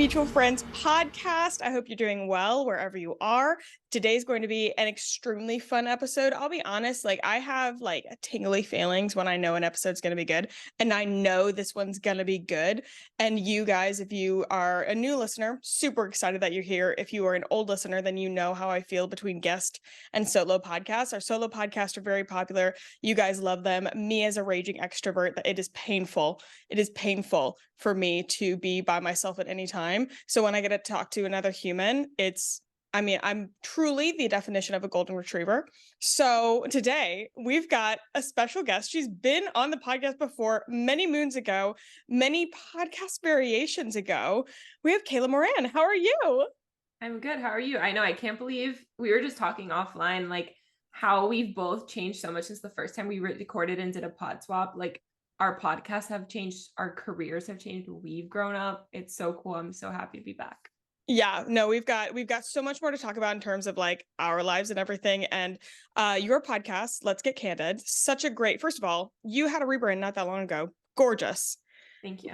Mutual Friends podcast. I hope you're doing well wherever you are. Today's going to be an extremely fun episode. I'll be honest, I have tingly feelings when I know an episode's going to be good, and I know this one's going to be good. And you guys, if you are a new listener, super excited that you're here. If you are an old listener, then you know how I feel between guest and solo podcasts. Our solo podcasts are very popular. You guys love them. Me as a raging extrovert, it is painful. It is painful for me to be by myself at any time. So when I get to talk to another human, I'm truly the definition of a golden retriever. So today we've got a special guest. She's been on the podcast before many moons ago, many podcast variations ago. We have Kayla Moran. How are you? I'm good. How are you? I know, I can't believe we were just talking offline, how we've both changed so much since the first time we recorded and did a pod swap. Our podcasts have changed, our careers have changed, we've grown up. It's so cool. I'm so happy to be back. Yeah, no, we've got so much more to talk about in terms of our lives and everything. And your podcast, Let's Get Candid, such a great, first of all, you had a rebrand not that long ago. Gorgeous. Thank you.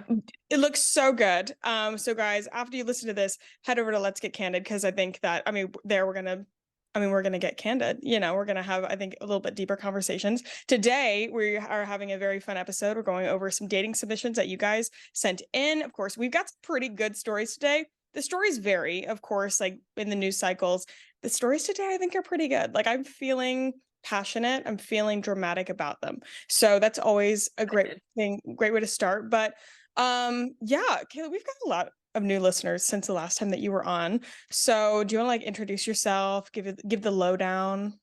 It looks so good. So guys, after you listen to this, head over to Let's Get Candid, because I think that, we're going to get candid. We're going to have, I think, a little bit deeper conversations. Today, we are having a very fun episode. We're going over some dating submissions that you guys sent in. Of course, we've got some pretty good stories today. The stories vary, of course, in the news cycles. The stories today, I think, are pretty good. I'm feeling passionate. I'm feeling dramatic about them. So that's always a great thing, great way to start. But yeah, Kayla, we've got a lot of new listeners since the last time that you were on. So do you want to introduce yourself, give the lowdown?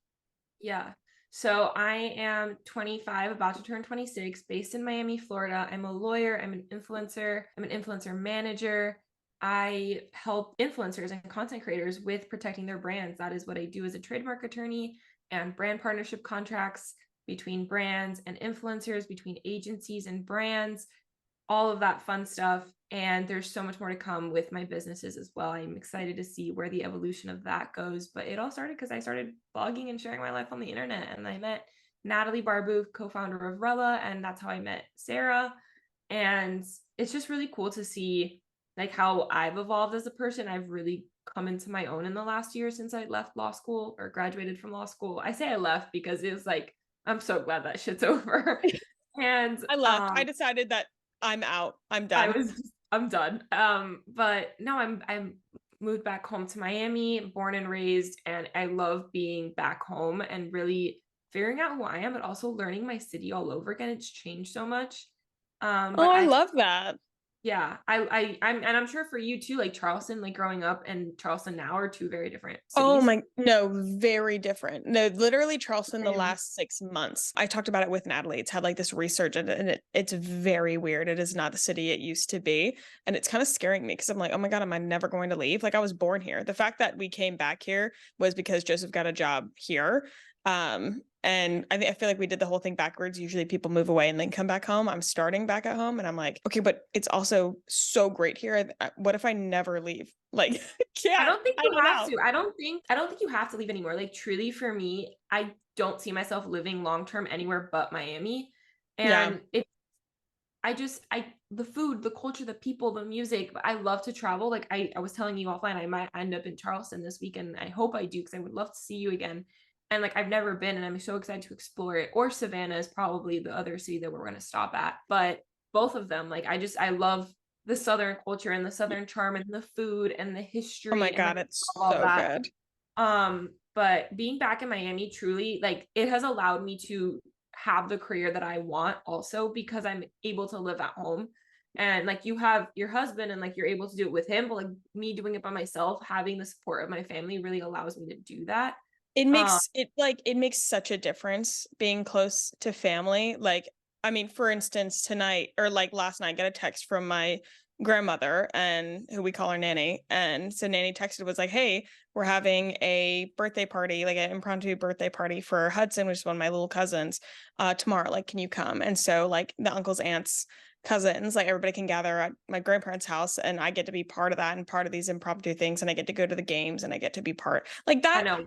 Yeah. So I am 25, about to turn 26, based in Miami, Florida. I'm a lawyer. I'm an influencer. I'm an influencer manager. I help influencers and content creators with protecting their brands. That is what I do as a trademark attorney, and brand partnership contracts between brands and influencers, between agencies and brands, all of that fun stuff. And there's so much more to come with my businesses as well. I'm excited to see where the evolution of that goes. But it all started because I started blogging and sharing my life on the internet. And I met Natalie Barbu, co-founder of Rella, and that's how I met Sarah. And it's just really cool to see how I've evolved as a person. I've really come into my own in the last year since I left law school, or graduated from law school. I say I left because it was I'm so glad that shit's over. And I left. I decided that I'm out. I'm done. I'm done. But no, I'm moved back home to Miami, born and raised, and I love being back home and really figuring out who I am, but also learning my city all over again. It's changed so much. But I love that. Yeah, I'm sure for you too, Charleston, growing up, and Charleston now are two very different cities. No, very different. No, literally Charleston the last 6 months. I talked about it with Natalie. It's had this resurgence, and it's very weird. It is not the city it used to be. And it's kind of scaring me because I'm like, oh my God, am I never going to leave? I was born here. The fact that we came back here was because Joseph got a job here. And I feel like we did the whole thing backwards. Usually people move away and then come back home. I'm starting back at home, and I'm like, okay, but it's also so great here. What if I never leave? Yeah, I don't think you have to. I don't think you have to leave anymore. Truly, for me, I don't see myself living long term anywhere but Miami. And the food, the culture, the people, the music. I love to travel. I was telling you offline, I might end up in Charleston this weekend. I hope I do, because I would love to see you again. And I've never been, and I'm so excited to explore it. Or Savannah is probably the other city that we're going to stop at. But both of them, I love the Southern culture and the Southern charm and the food and the history. Oh my God, it's all so that. good. But being back in Miami, truly, it has allowed me to have the career that I want also, because I'm able to live at home. And you have your husband, and you're able to do it with him, but me doing it by myself, having the support of my family really allows me to do that. It makes such a difference being close to family. For instance, tonight, or last night, I got a text from my grandmother, and who we call her Nanny. And so Nanny texted, was like, hey, we're having a birthday party, an impromptu birthday party for Hudson, which is one of my little cousins, tomorrow. Can you come? And so the uncles, aunts, cousins, everybody can gather at my grandparents' house, and I get to be part of that and part of these impromptu things, and I get to go to the games, and I get to be part that. I know.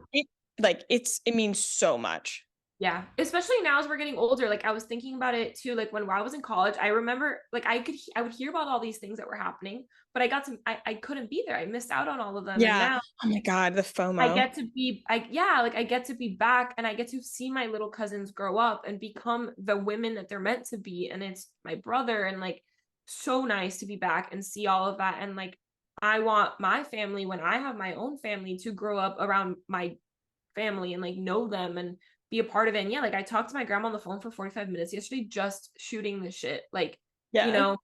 It means so much. Yeah, especially now as we're getting older. Like I was thinking about it too. Like when I was in college, I remember like I would hear about all these things that were happening, but I couldn't be there. I missed out on all of them. And Yeah. now Oh my God, the I FOMO. get to be like I get to be back and I get to see my little cousins grow up and become the women that they're meant to be. And it's my brother, and like so nice to be back and see all of that. And like I want my family, when I have my own family, to grow up around my family and like know them and be a part of it. And yeah, like I talked to my grandma on the phone for 45 minutes yesterday, just shooting the shit. Like, you Yeah. know,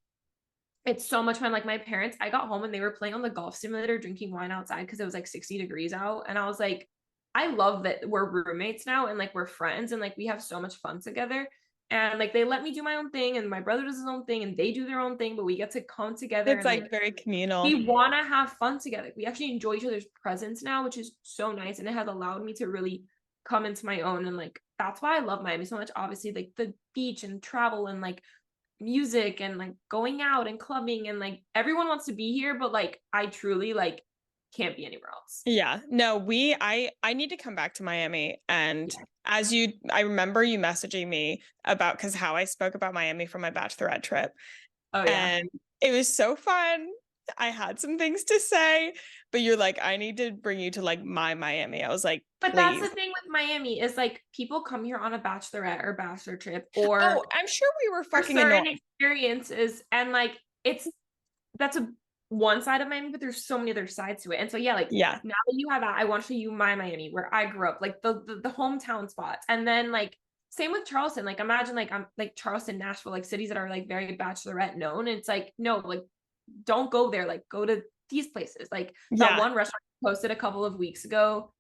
it's so much fun. Like my parents, I got home and they were playing on the golf simulator, drinking wine outside because it was like 60 degrees out. And I was like, I love that we're roommates now and like we're friends and like we have so much fun together. And like they let me do my own thing and my brother does his own thing and they do their own thing, but we get to come together It's and like like very communal. we want to have fun together. We actually enjoy each other's presence now, which is so nice. And it has allowed me to really come into my own. And like, that's why I love Miami so much. Obviously, like the beach and travel and like music and like going out and clubbing and like everyone wants to be here, but like I truly like can't be anywhere else. Yeah. No, I need to come back to Miami. And Yeah. I remember you messaging me about because how I spoke about Miami for my bachelorette trip. Oh yeah. And it was so fun. I had some things to say, but you're like, I need to bring you to like my Miami. I was like, But that's the please. thing with Miami is like people come here on a bachelorette or bachelor trip Oh, or I'm sure we were for fucking certain annoyed. experiences and like it's that's a one side of Miami, but there's so many other sides to it. And so yeah, like Yeah. now that you have that, I want to show you my Miami where I grew up, like the hometown spots. And then like same with Charleston. Like imagine like I'm like Charleston, Nashville, like cities that are like very bachelorette known. It's like, no, like don't go there, like go to these places. Like that Yeah. one restaurant I posted a couple of weeks ago.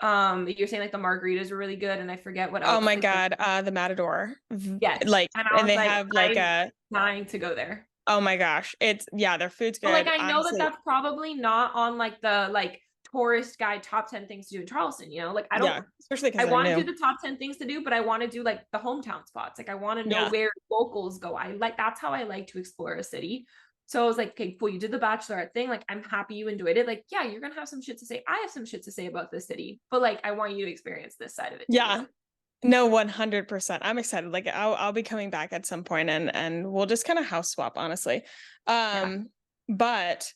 You're saying like the margaritas were really good, and I forget what Oh else. my It's like God. The Matador. yes. Like, And I and was they like, have like I'm a, dying to go there. oh my gosh. It's, yeah, their food's But like good. I know that Honestly. that's probably not on like the like tourist guide top 10 things to do in Charleston, you know? Like Yeah. Especially I because they're want to new. do the top 10 things to do, but I want to do like the hometown spots. Like I want to know Yeah. where locals go. I like that's how I like to explore a city. So I was like, okay, cool, you did the bachelorette thing. Like I'm happy you enjoyed it. Like, yeah, you're gonna have some shit to say. I have some shit to say about this city, but like I want you to experience this side of it too. Yeah. No, 100%. I'm excited. Like I'll be coming back at some point and we'll just kind of house swap, honestly. Yeah, But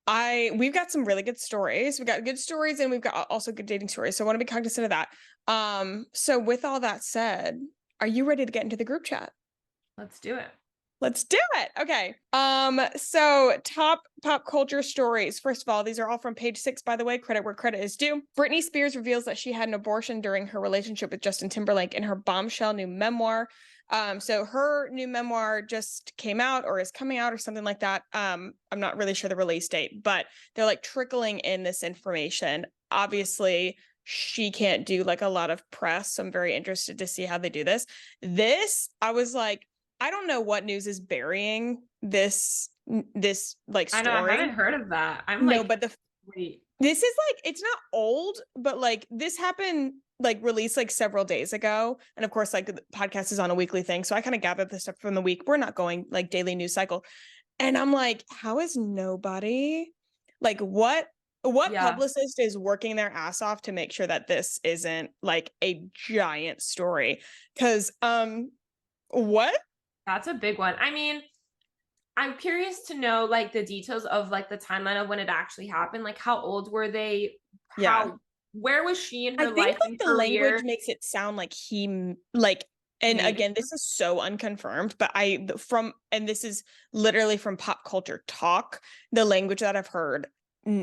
we've got some really good stories. We've got good stories and we've got also good dating stories. So I want to be cognizant of that. So with all that said, are you ready to get into the group chat? let's do it. Let's do it. Okay. So top pop culture stories. First of all, these are all from page 6, by the way. Credit where credit is due. Britney Spears reveals that she had an abortion during her relationship with Justin Timberlake in her bombshell new memoir. So her new memoir just came out or is coming out or something like that. I'm not really sure the release date, but they're like trickling in this information. Obviously, she can't do like a lot of press. So I'm very interested to see how they do this. I was like, I don't know what news is burying this like I know I story. haven't heard of that. I'm No, like, but wait, this is like it's not old, but like this happened like released like several days ago. And of course, like the podcast is on a weekly thing. So I kind of gathered the stuff from the week. We're not going like daily news cycle. And I'm like, how is nobody like what yeah, publicist is working their ass off to make sure that this isn't like a giant story? Because what? that's a big one. I mean, I'm curious to know like the details of like the timeline of when it actually happened. Like how old were they? Yeah. Where was she in I her think life like and the language career? makes it sound like like and Maybe. again this is so unconfirmed but and this is literally from pop culture talk, the language that I've heard,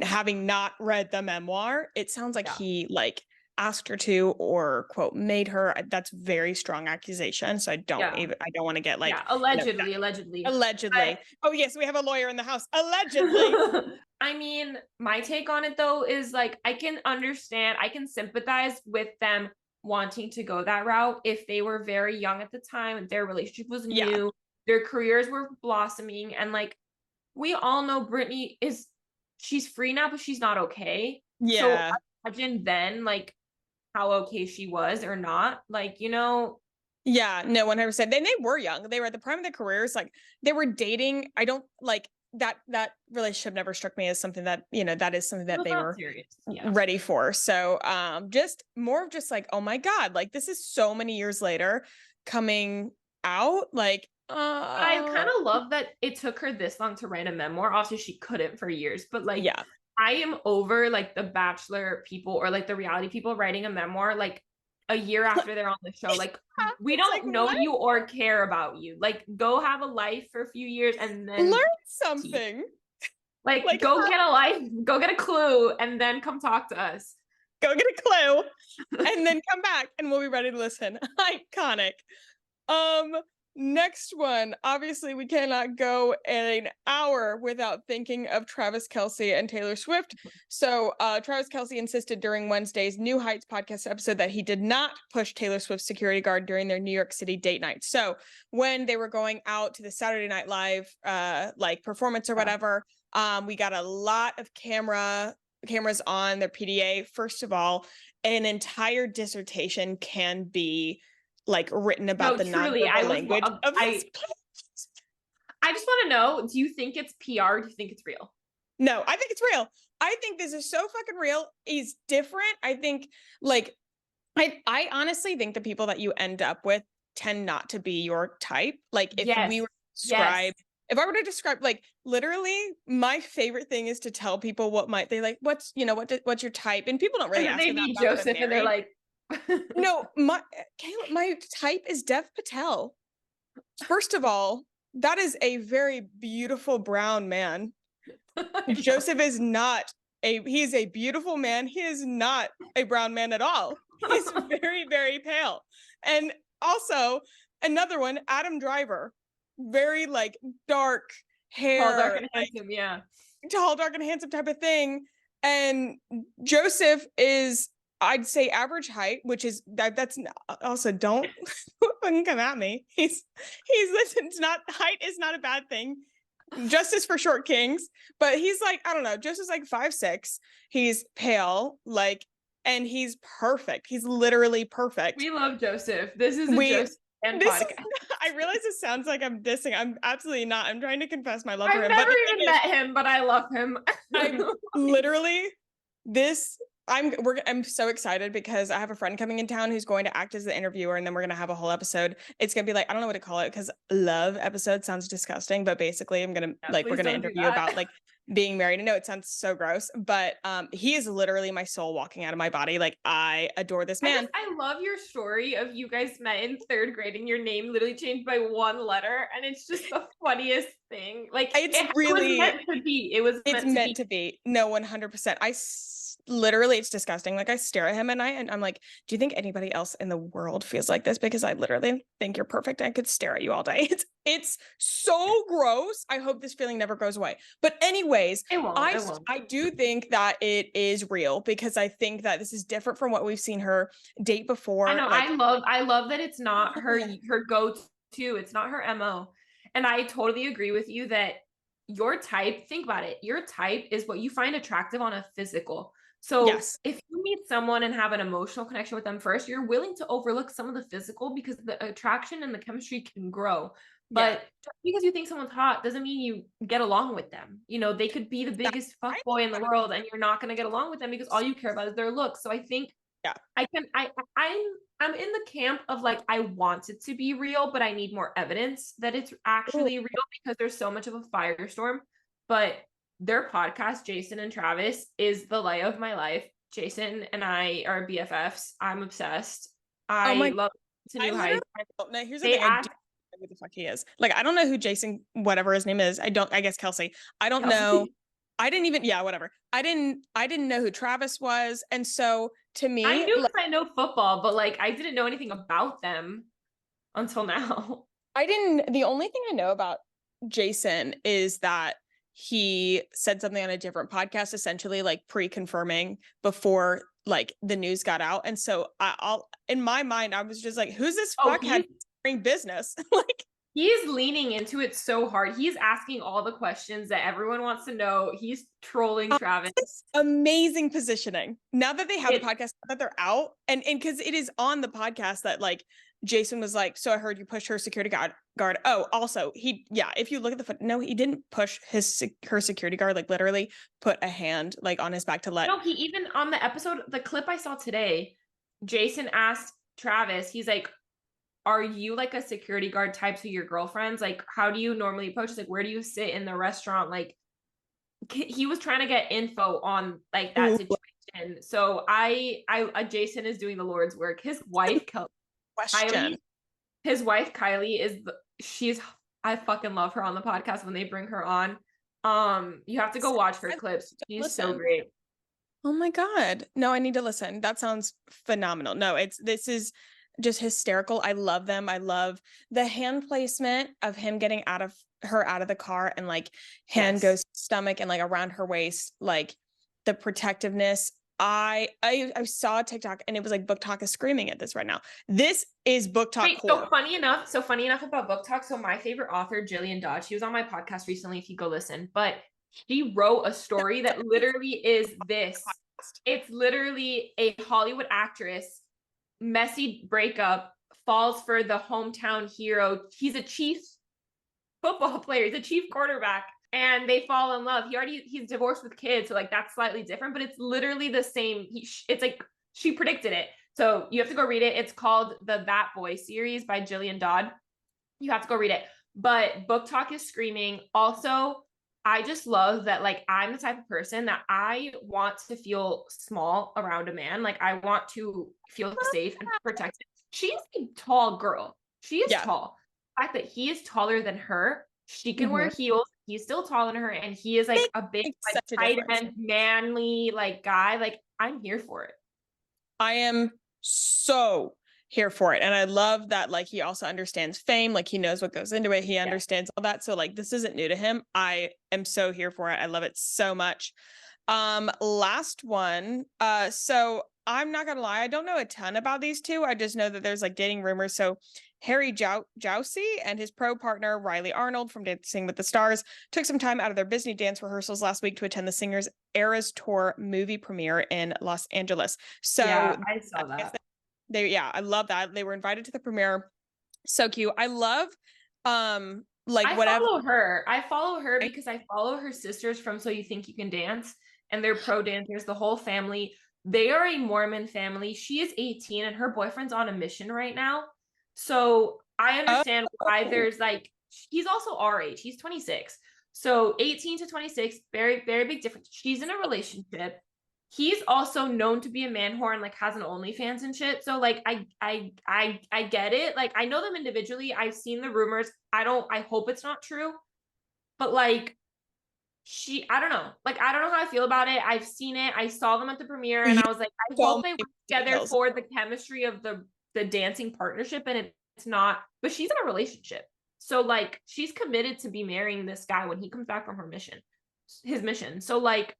having not read the memoir, it sounds like Yeah. he like asked her to or quote made her. That's very strong accusation, so Yeah. I don't want to get like Yeah. Allegedly, allegedly. allegedly. Oh yes, we have a lawyer in the house, allegedly. But I mean, my take on it though is like I can understand, I can sympathize with them wanting to go that route if they were very young at the time, their relationship was Yeah, new, their careers were blossoming, and like we all know Britney is she's free now, but she's not okay. So yeah. imagine then like how okay she was or not. Like, you know, Yeah, no, 100%. Then they were young. They were at the prime of their careers. Like they were dating. I don't like. that relationship never struck me as something that, you know, that is something that they were serious. Yeah. ready for. So just more of just like, oh my God, like this is so many years later coming out. Like I kind of love that it took her this long to write a memoir. Obviously, she couldn't for years, but like, yeah. I am over like the Bachelor people or like the reality people writing a memoir like a year after they're on the show. Like, we It's don't like, know what? you or care about you. Like, go have a life for a few years and then Learn something. like, Like, go get a life, go get a clue, and then come talk to us. go get a clue and then come back and we'll be ready to listen. Iconic. Next one. Obviously, we cannot go an hour without thinking of Travis Kelce and Taylor Swift. So Travis Kelce insisted during Wednesday's New Heights podcast episode that he did not push Taylor Swift's security guard during their New York City date night. So when they were going out to the Saturday Night Live like performance or whatever, we got a lot of cameras on their PDA. First of all, an entire dissertation can be like written about the truly, nonverbal language of his I just want to know, do you think it's PR? Do you think it's real? No, I think it's real. I think this is so fucking real. He's different. I think like I honestly think the people that you end up with tend not to be your type. Like if we were to describe if I were to describe like literally my favorite thing is to tell people what they like, what's your type, and people don't really ask they me meet that about Joseph and they're like no, Kayla, my type is Dev Patel. First of all, that is a very beautiful brown man. Joseph is not he's a beautiful man. He is not a brown man at all. He's very, very pale. And also another one, Adam Driver, very like dark hair, tall, dark, and handsome, yeah. Tall, dark, and handsome type of thing. And Joseph is, I'd say, average height, which is that's also, don't fucking come at me. He's listen, it's not, height is not a bad thing. Justice for short kings, but he's like, I don't know, Joseph's like 5'6". He's pale, like, and he's perfect. He's literally perfect. We love Joseph. This is a Joseph and podcast. I realize it sounds like I'm dissing. I'm absolutely not. I'm trying to confess my love for him. I've never even met him, but I love him. I'm literally I'm so excited because I have a friend coming in town who's going to act as the interviewer, and then we're going to have a whole episode. It's going to be like, I don't know what to call it because love episode sounds disgusting, but basically we're going to interview about like being married. I know it sounds so gross, but he is literally my soul walking out of my body. Like, I adore this man. I love your story of you guys met in 3rd grade and your name literally changed by 1 letter, and it's just the funniest thing. Like, it's meant to be. It's meant to be. No, 100%. Literally, it's disgusting. Like, I stare at him at night and I'm like, do you think anybody else in the world feels like this? Because I literally think you're perfect. I could stare at you all day. It's so gross. I hope this feeling never goes away. But anyways, it won't. I do think that it is real because I think that this is different from what we've seen her date before. I know. Like, I love that it's not her go-to. It's not her MO. And I totally agree with you that your type, think about it. Your type is what you find attractive on a physical. So if you meet someone and have an emotional connection with them first, you're willing to overlook some of the physical because the attraction and the chemistry can grow. But just because you think someone's hot doesn't mean you get along with them. You know, they could be the biggest fuckboy in the world and you're not going to get along with them because all you care about is their looks. So I think I'm in the camp of like, I want it to be real, but I need more evidence that it's actually real because there's so much of a firestorm. But their podcast, Jason and Travis, is the light of my life. Jason and I are BFFs. I'm obsessed. I love to New Heights. Here's the thing. I don't know who the fuck he is. Like, I don't know who Jason, whatever his name is. I guess Kelce. I don't know. I didn't even, whatever. I didn't know who Travis was. And so to me, I knew I know football, but like, I didn't know anything about them until now. The only thing I know about Jason is that he said something on a different podcast, essentially like pre-confirming before like the news got out. And so I'll in my mind, I was just like, who's this fuckhead doing business? Like, He's leaning into it so hard. He's asking all the questions that everyone wants to know. He's trolling Travis. Amazing positioning. Now that they have the It, podcast, that they're out, and because it is on the podcast that like Jason was like, so I heard you pushed her security guard. Oh, also if you look at the no, he didn't push her security guard, like literally put a hand like on his back to let. no, he even on the episode, the clip I saw today, Jason asked Travis, he's like, are you like a security guard type to your girlfriends? Like, how do you normally approach? It's like, where do you sit in the restaurant? Like, he was trying to get info on like that situation. So Jason is doing the Lord's work. His wife, Question. Kylie, I fucking love her on the podcast when they bring her on. You have to go watch her clips. She's so great. Oh my God. No, I need to listen. That sounds phenomenal. No, this is just hysterical. I love them. I love the hand placement of him getting out of the car and like hand goes stomach and like around her waist, like the protectiveness. I saw a TikTok and it was like Book Talk is screaming at this right now. This is Book Talk. Wait, so funny enough about Book Talk. So my favorite author, Jillian Dodge, she was on my podcast recently, if you go listen, but she wrote a story that literally is this. It's literally a Hollywood actress, messy breakup, falls for the hometown hero. He's a Chiefs football player. He's a Chief quarterback. And they fall in love. He's divorced with kids. So like that's slightly different, but it's literally the same. It's like she predicted it. So you have to go read it. It's called the That Boy series by Jillian Dodd. You have to go read it. But Book Talk is screaming. Also, I just love that, like, I'm the type of person that I want to feel small around a man. Like, I want to feel safe and protected. She's a tall girl. She is tall. The fact that he is taller than her, she can wear heels. He's still taller than her, and he is like a big, like, tight end, manly, like guy. Like, I'm here for it. I am so here for it. And I love that, like, he also understands fame, like he knows what goes into it. He understands all that. So like, this isn't new to him. I am so here for it. I love it so much. Last one. So I'm not gonna lie, I don't know a ton about these two. I just know that there's like dating rumors. So Harry Jowsey and his pro partner Rylee Arndol from Dancing with the Stars took some time out of their busy dance rehearsals last week to attend the singer's Eras Tour movie premiere in Los Angeles. So yeah, I saw that. I love that. They were invited to the premiere. So cute. I love like I whatever. I follow her because I follow her sisters from So You Think You Can Dance, and they're pro dancers, the whole family. They are a Mormon family. She is 18 and her boyfriend's on a mission right now. So I understand why there's like, he's also our age. He's 26. So 18 to 26, very, very big difference. She's in a relationship. He's also known to be a man whore and like has an OnlyFans and shit. So like I get it. Like I know them individually. I've seen the rumors. I hope it's not true. But like I don't know. Like I don't know how I feel about it. I've seen it. I saw them at the premiere and I was like, I hope they work together for the chemistry of the dancing partnership, and it's not, but she's in a relationship. So like she's committed to be marrying this guy when he comes back from his mission. So like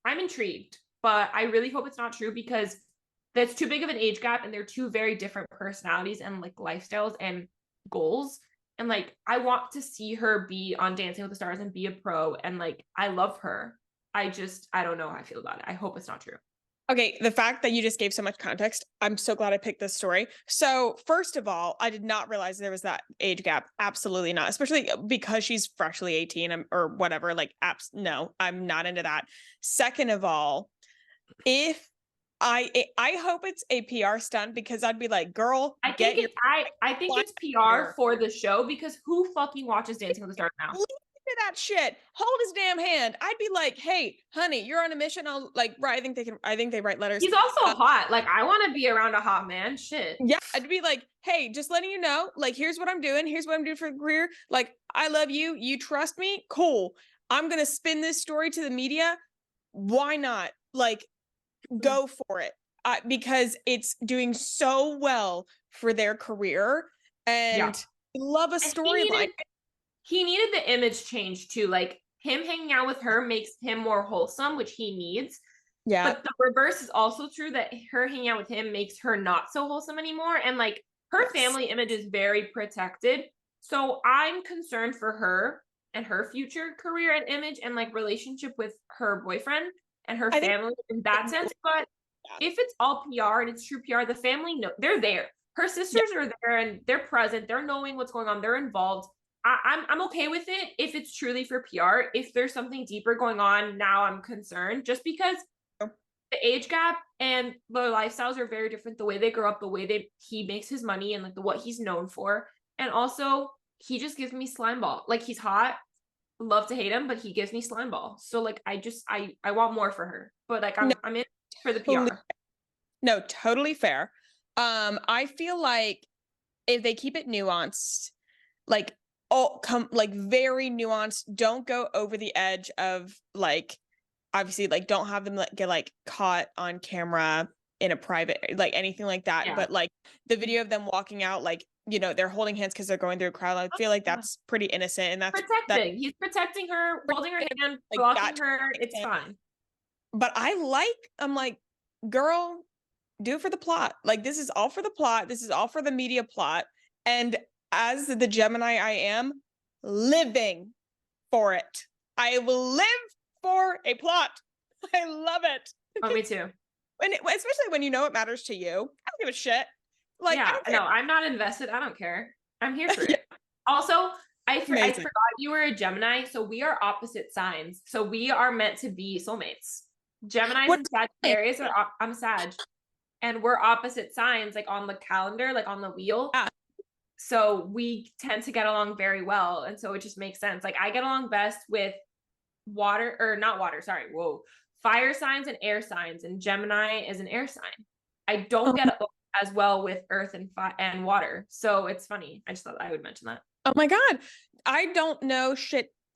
I'm intrigued, but I really hope it's not true because that's too big of an age gap and they're two very different personalities and like lifestyles and goals. And like I want to see her be on Dancing with the Stars and be a pro, and like I love her. I don't know how I feel about it. I hope it's not true. Okay, the fact that you just gave so much context, I'm so glad I picked this story. So first of all, I did not realize there was that age gap. Absolutely not, especially because she's freshly 18 or whatever. Like, no, I'm not into that. Second of all, if I hope it's a PR stunt, because I'd be like, girl, I think it's PR for the show, because who fucking watches Dancing with the Stars now? That shit, hold his damn hand. I'd be like, hey honey, you're on a mission. I'll like, right, I think they write letters. He's also hot. Like I want to be around a hot man. Shit. Yeah, I'd be like, hey, just letting you know, like, here's what I'm doing for the career. Like, I love you, you trust me, cool. I'm gonna spin this story to the media. Why not? Like, go for it. Because it's doing so well for their career, and love a storyline. He needed the image change too. Like him hanging out with her makes him more wholesome, which he needs. Yeah. But the reverse is also true, that her hanging out with him makes her not so wholesome anymore. And like her family image is very protected. So I'm concerned for her and her future career and image and like relationship with her boyfriend and her I think family in that sense. But yeah, if it's all PR and it's true PR, the family, no, they're there. Her yeah, sisters are there and they're present. They're knowing what's going on. They're involved. I'm okay with it if it's truly for PR. If there's something deeper going on, now I'm concerned. Just because the age gap and their lifestyles are very different. The way they grow up, the way he makes his money, and like what he's known for, and also he just gives me slime ball. Like he's hot, love to hate him, but he gives me slime ball. So like I want more for her, but like no, I'm in for the totally, PR. no, totally fair. I feel like if they keep it nuanced, like like very nuanced, don't go over the edge of like obviously like don't have them get like caught on camera in a private like anything like that. Yeah. But like the video of them walking out, like, they're holding hands because they're going through a crowd. I feel like that's pretty innocent, and that's Protecting. He's protecting her, holding her hand, like blocking that. her. It's fine. But I'm like, girl, do it for the plot. Like this is all for the plot. This is all for the media plot. And as the Gemini I am, living for it. I will live for a plot. I love it. Oh, me too. Especially when it matters to you. I don't give a shit. Like, I Yeah, don't care. no, I'm not invested. I don't care. I'm here for Yeah, it. Also, I amazing. forgot you were a Gemini, so we are opposite signs. So we are meant to be soulmates. Geminis What? and Sagittarius are I'm Sag, and we're opposite signs, like on the calendar, like on the wheel. Yeah. So we tend to get along very well, and so it just makes sense. Like I get along best with water or not water. Sorry, whoa, fire signs and air signs, and Gemini is an air sign. I don't Oh, get as well with earth and water. So it's funny. I just thought I would mention that. oh my God. I don't know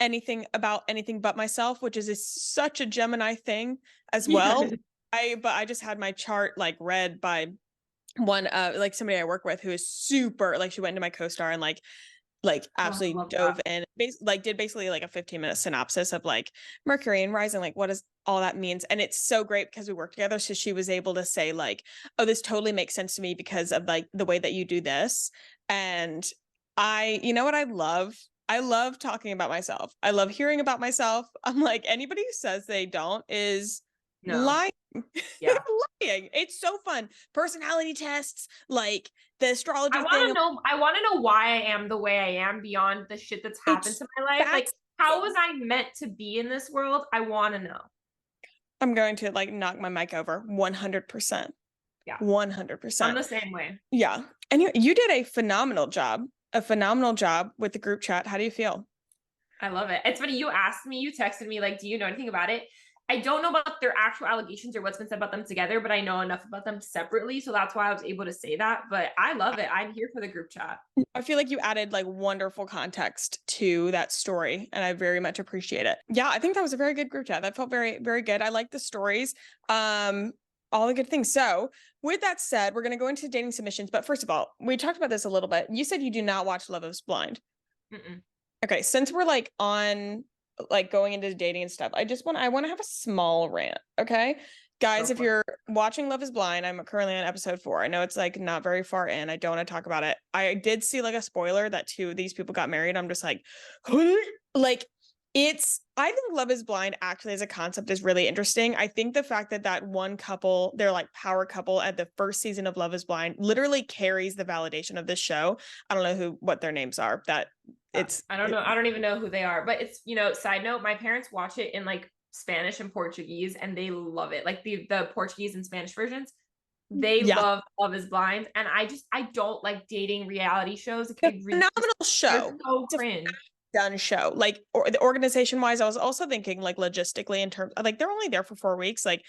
anything about anything but myself, which is such a Gemini thing as well. But I just had my chart like read by one like somebody I work with who is super like she went into my co-star and like absolutely dove in, like did basically like a 15-minute synopsis of like Mercury and rising, like what does all that means. And it's so great because we work together, so she was able to say like, oh, this totally makes sense to me because of like the way that you do this. And you know what, I love talking about myself. I love hearing about myself. I'm like, anybody who says they don't is No. lying. Yeah. Lying. It's so fun. Personality tests, like the astrology thing. I want to know why I am the way I am beyond the shit that's happened It's to my life. Like, how was I meant to be in this world? I want to know. I'm going to like knock my mic over 100%. Yeah. 100%. I'm the same way. Yeah. And you did a phenomenal job with the group chat. How do you feel? I love it. It's funny. You asked me, you texted me, like, do you know anything about it? I don't know about their actual allegations or what's been said about them together, but I know enough about them separately. So that's why I was able to say that. But I love it. I'm here for the group chat. I feel like you added like wonderful context to that story, and I very much appreciate it. Yeah, I think that was a very good group chat. That felt very, very good. I like the stories. All the good things. So with that said, we're going to go into dating submissions. But first of all, we talked about this a little bit. You said you do not watch Love is Blind. Mm-mm. Okay, since we're like on like going into dating and stuff, I want to have a small rant. Okay, guys, if you're watching Love is Blind, I'm currently on episode 4. I know it's like not very far in. I don't want to talk about it. I did see like a spoiler that 2 of these people got married. I'm just like, like I think Love is Blind actually as a concept is really interesting. I think the fact that one couple, they're like power couple at the first season of Love is Blind, literally carries the validation of this show. I don't know what their names are. I don't know. I don't even know who they are, but it's, side note, my parents watch it in like Spanish and Portuguese and they love it. Like the Portuguese and Spanish versions, they love Love is Blind. And I don't like dating reality shows. It's a phenomenal show. So cringe. Done show. Like the organization wise, I was also thinking like logistically in terms of like they're only there for 4 weeks. Like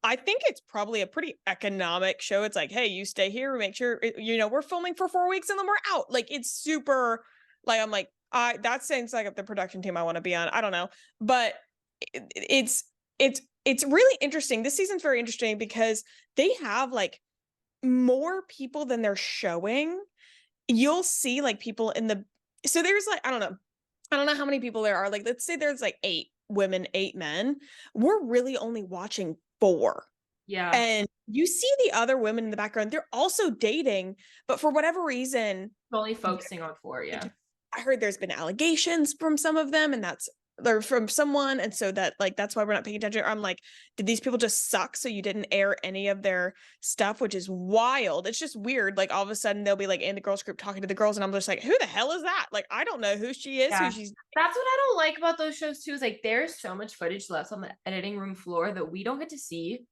I think it's probably a pretty economic show. It's like, hey, you stay here, make sure we're filming for 4 weeks and then we're out. Like it's super. Like I'm like, that seems like the production team I want to be on. I don't know, but it's really interesting. This season's very interesting because they have like more people than they're showing. You'll see like people so there's like I don't know how many people there are. Like let's say there's like 8 women, 8 men. We're really only watching 4. Yeah. And you see the other women in the background. They're also dating, but for whatever reason, only focusing on 4. Yeah. I heard there's been allegations from some of them, and they're from someone, and so that like that's why we're not paying attention. I'm like, did these people just suck so you didn't air any of their stuff, which is wild. It's just weird. Like all of a sudden they'll be like in the girls group talking to the girls, and I'm just like, who the hell is that? Like I don't know who she is, who Yeah. she's. That's what I don't like about those shows too, is like there's so much footage left on the editing room floor that we don't get to see.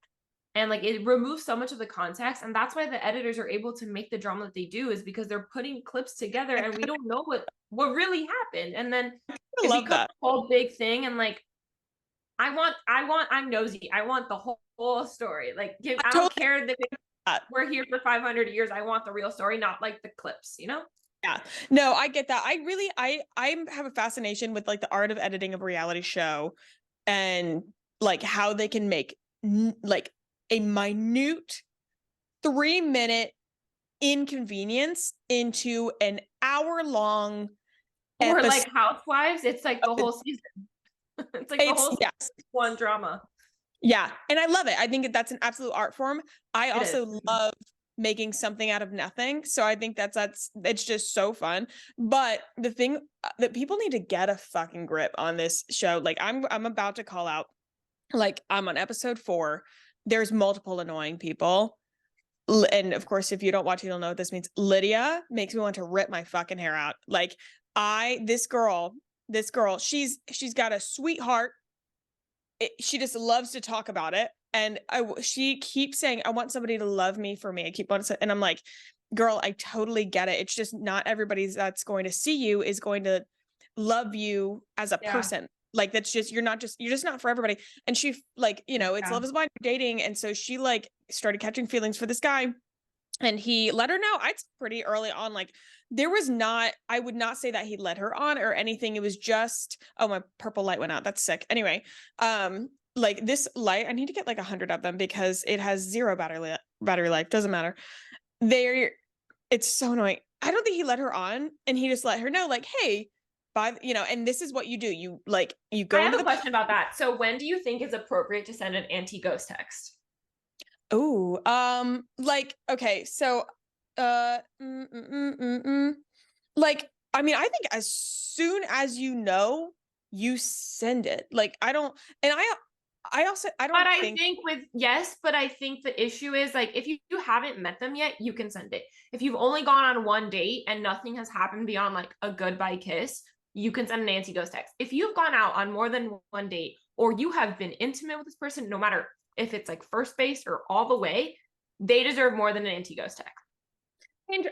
And like it removes so much of the context. And that's why the editors are able to make the drama that they do, is because they're putting clips together and we don't know what really happened. And then I it love becomes that. a whole big thing. And like I'm nosy. I want the whole story. Like I I don't totally care that that. we're here for 500 years. I want the real story, not like the clips, you know? Yeah. No, I get that. I have a fascination with like the art of editing of a reality show and like how they can make like a minute 3-minute inconvenience into an hour-long Or episode. like Housewives, it's like the whole season. It's like the whole season, Yes. one drama. Yeah. And I love it. I think that's an absolute art form. I It also is. love making something out of nothing. So I think that's it's just so fun. But the thing that people need to get a fucking grip on this show, like I'm about to call out, like I'm on episode 4. There's multiple annoying people. And of course, if you don't watch it, you'll know what this means. Lydia makes me want to rip my fucking hair out. Like this girl, she's got a sweetheart. She just loves to talk about it. And she keeps saying, I want somebody to love me for me. I keep wanting to, and I'm like, girl, I totally get it. It's just not everybody that's going to see you is going to love you as a person. Like that's just you're just not for everybody. And she like, it's love is blind dating. And so she like started catching feelings for this guy. And he let her know. I'd say pretty early on, like there was not, I would not say that he led her on or anything. It was just, oh, my purple light went out. That's sick. Anyway, like this light, I need to get like 100 of them because it has 0 battery life. Doesn't matter. It's so annoying. I don't think he let her on, and he just let her know, like, hey, and this is what you do. You go I have into a the question about that. So when do you think is appropriate to send an anti-ghost text? Oh, like, okay, so, like, I mean, I think as soon as you send it. Like, I don't, and I also, I don't But I think, think but I think the issue is like if you haven't met them yet, you can send it. If you've only gone on one date and nothing has happened beyond like a goodbye kiss, you can send an anti-ghost text. If you've gone out on more than one date or you have been intimate with this person, no matter if it's like first base or all the way, they deserve more than an anti-ghost text.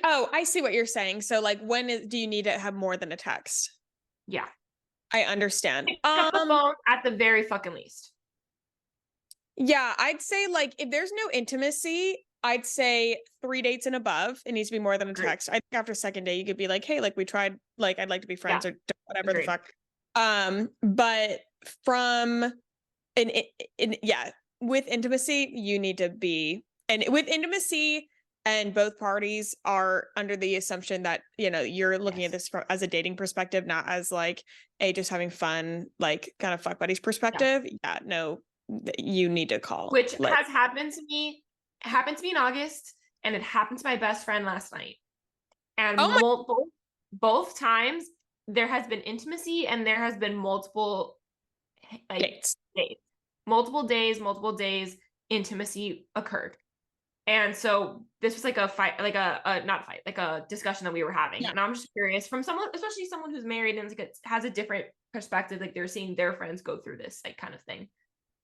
oh, I see what you're saying. So, like, do you need to have more than a text? Yeah. I understand. Pick up the phone at the very fucking least. Yeah, I'd say like if there's no intimacy, I'd say 3 dates and above. It needs to be more than a Agreed. text. I think after second date, you could be like, hey, like we tried, like I'd like to be friends or whatever Agreed. the fuck. But from yeah, with intimacy, you need to be, and with intimacy, and both parties are under the assumption that you're looking at this as a dating perspective, not as like a just having fun, like kind of fuck buddies perspective. Yeah, no, you need to call. Which has happened to me. It happened to me in August, and it happened to my best friend last night. And both times there has been intimacy and there has been multiple like dates. Multiple days, intimacy occurred. And so this was like a fight, like a not a fight, like a discussion that we were having. Yeah. And I'm just curious from someone, especially someone who's married and has a different perspective, like they're seeing their friends go through this like kind of thing.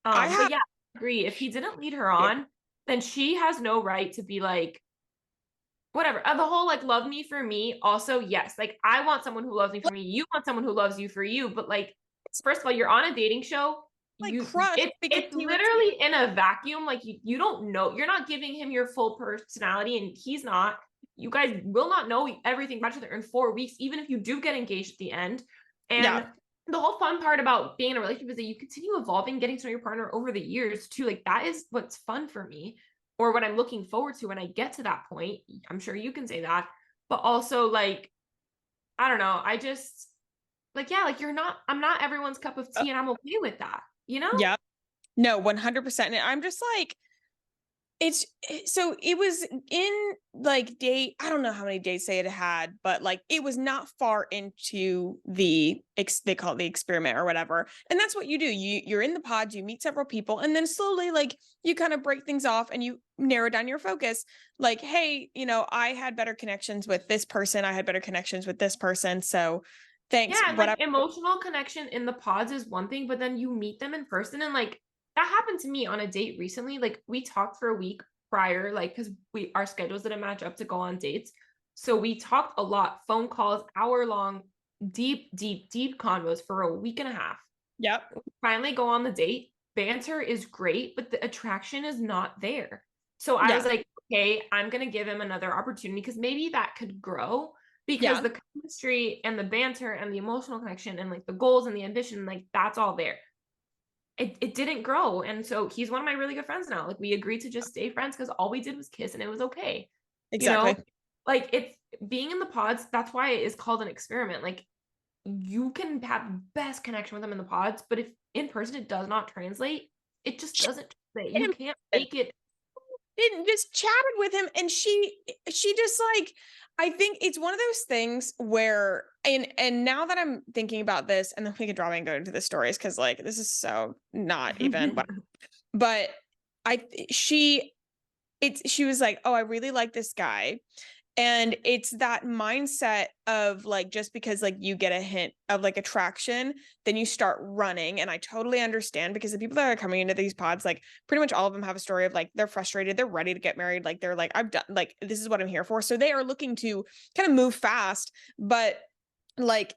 But yeah, I agree. If he didn't lead her on, then she has no right to be like, whatever. The whole like love me for me. Also, yes, like I want someone who loves me for me. You want someone who loves you for you. But like, first of all, you're on a dating show. Like It's literally in a vacuum. Like you don't know. You're not giving him your full personality, and he's not. You guys will not know everything about each other in 4 weeks, even if you do get engaged at the end. And the whole fun part about being in a relationship is that you continue evolving, getting to know your partner over the years too. Like that is what's fun for me, or what I'm looking forward to when I get to that point. I'm sure you can say that, but also like, I don't know. I just like, yeah, like I'm not everyone's cup of tea, and I'm okay with that, you know? Yeah, no, 100%. And I'm just like, So it was in like day, I don't know how many days they had, but like it was not far into they call it the experiment or whatever. And that's what you do. You're in the pods, you meet several people, and then slowly like you kind of break things off and you narrow down your focus. Like, hey, I had better connections with this person, I had better connections with this person. So thanks, Yeah, and like whatever. emotional connection in the pods is one thing, but then you meet them in person, and like that happened to me on a date recently. Like we talked for a week prior, like because our schedules didn't match up to go on dates. So we talked a lot, phone calls, hour long, deep convos for a week and a half. Yep. Finally go on the date. Banter is great, but the attraction is not there. So I was Yeah. like, okay, I'm gonna give him another opportunity because maybe that could grow, because Yeah. the chemistry and the banter and the emotional connection and like the goals and the ambition, like that's all there. It didn't grow. And so he's one of my really good friends now. Like we agreed to just stay friends because all we did was kiss and it was okay. You know, Exactly. like it's being in the pods, that's why it is called an experiment. Like you can have the best connection with them in the pods, but if in person it does not translate, it just doesn't translate. You can't make it. Didn't just chatted with him, and she just like, I think it's one of those things where, and now that I'm thinking about this, and then we can drop and go into the stories because like this is so not even but she was like, oh, I really like this guy. And it's that mindset of like, just because like you get a hint of like attraction, then you start running. And I totally understand, because the people that are coming into these pods, like pretty much all of them have a story of like they're frustrated, they're ready to get married, like they're like, I've done, like this is what I'm here for. So they are looking to kind of move fast. But like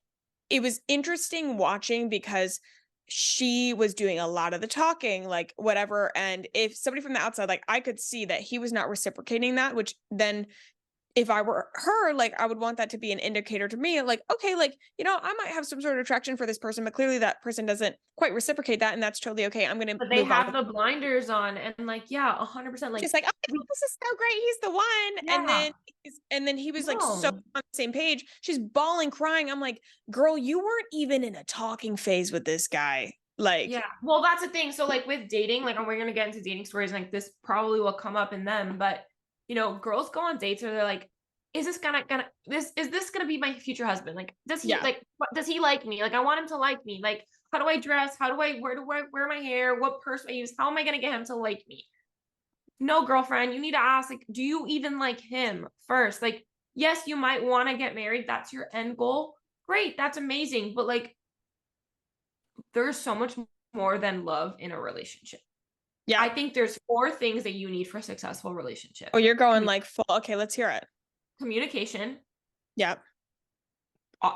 it was interesting watching, because she was doing a lot of the talking, like whatever. And if somebody from the outside, like I could see that he was not reciprocating that, which then if I were her, like I would want that to be an indicator to me, like, okay, like, I might have some sort of attraction for this person, but clearly that person doesn't quite reciprocate that. And that's totally okay. I'm going to But they move on have with. the blinders on, and like, yeah, 100%. Like, Just like, oh, this is so great. He's the one. And yeah, then, he was like so no, on the same page. She's bawling, crying. I'm like, girl, you weren't even in a talking phase with this guy. Like, yeah. Well, that's the thing. So, like with dating, like, and we're gonna get into dating stories, like this probably will come up in them, but girls go on dates where they're like, is this gonna be my future husband? Like, yeah, does he like me? Like, I want him to like me. Like, how do I dress? Where do I wear my hair? What purse do I use? How am I gonna get him to like me? No, girlfriend, you need to ask, like, do you even like him first? Like, yes, you might want to get married. That's your end goal. Great, that's amazing. But like, there's so much more than love in a relationship. yeah. I think there's 4 things that you need for a successful relationship. Oh, you're going like full. Okay, let's hear it. Communication, Yeah,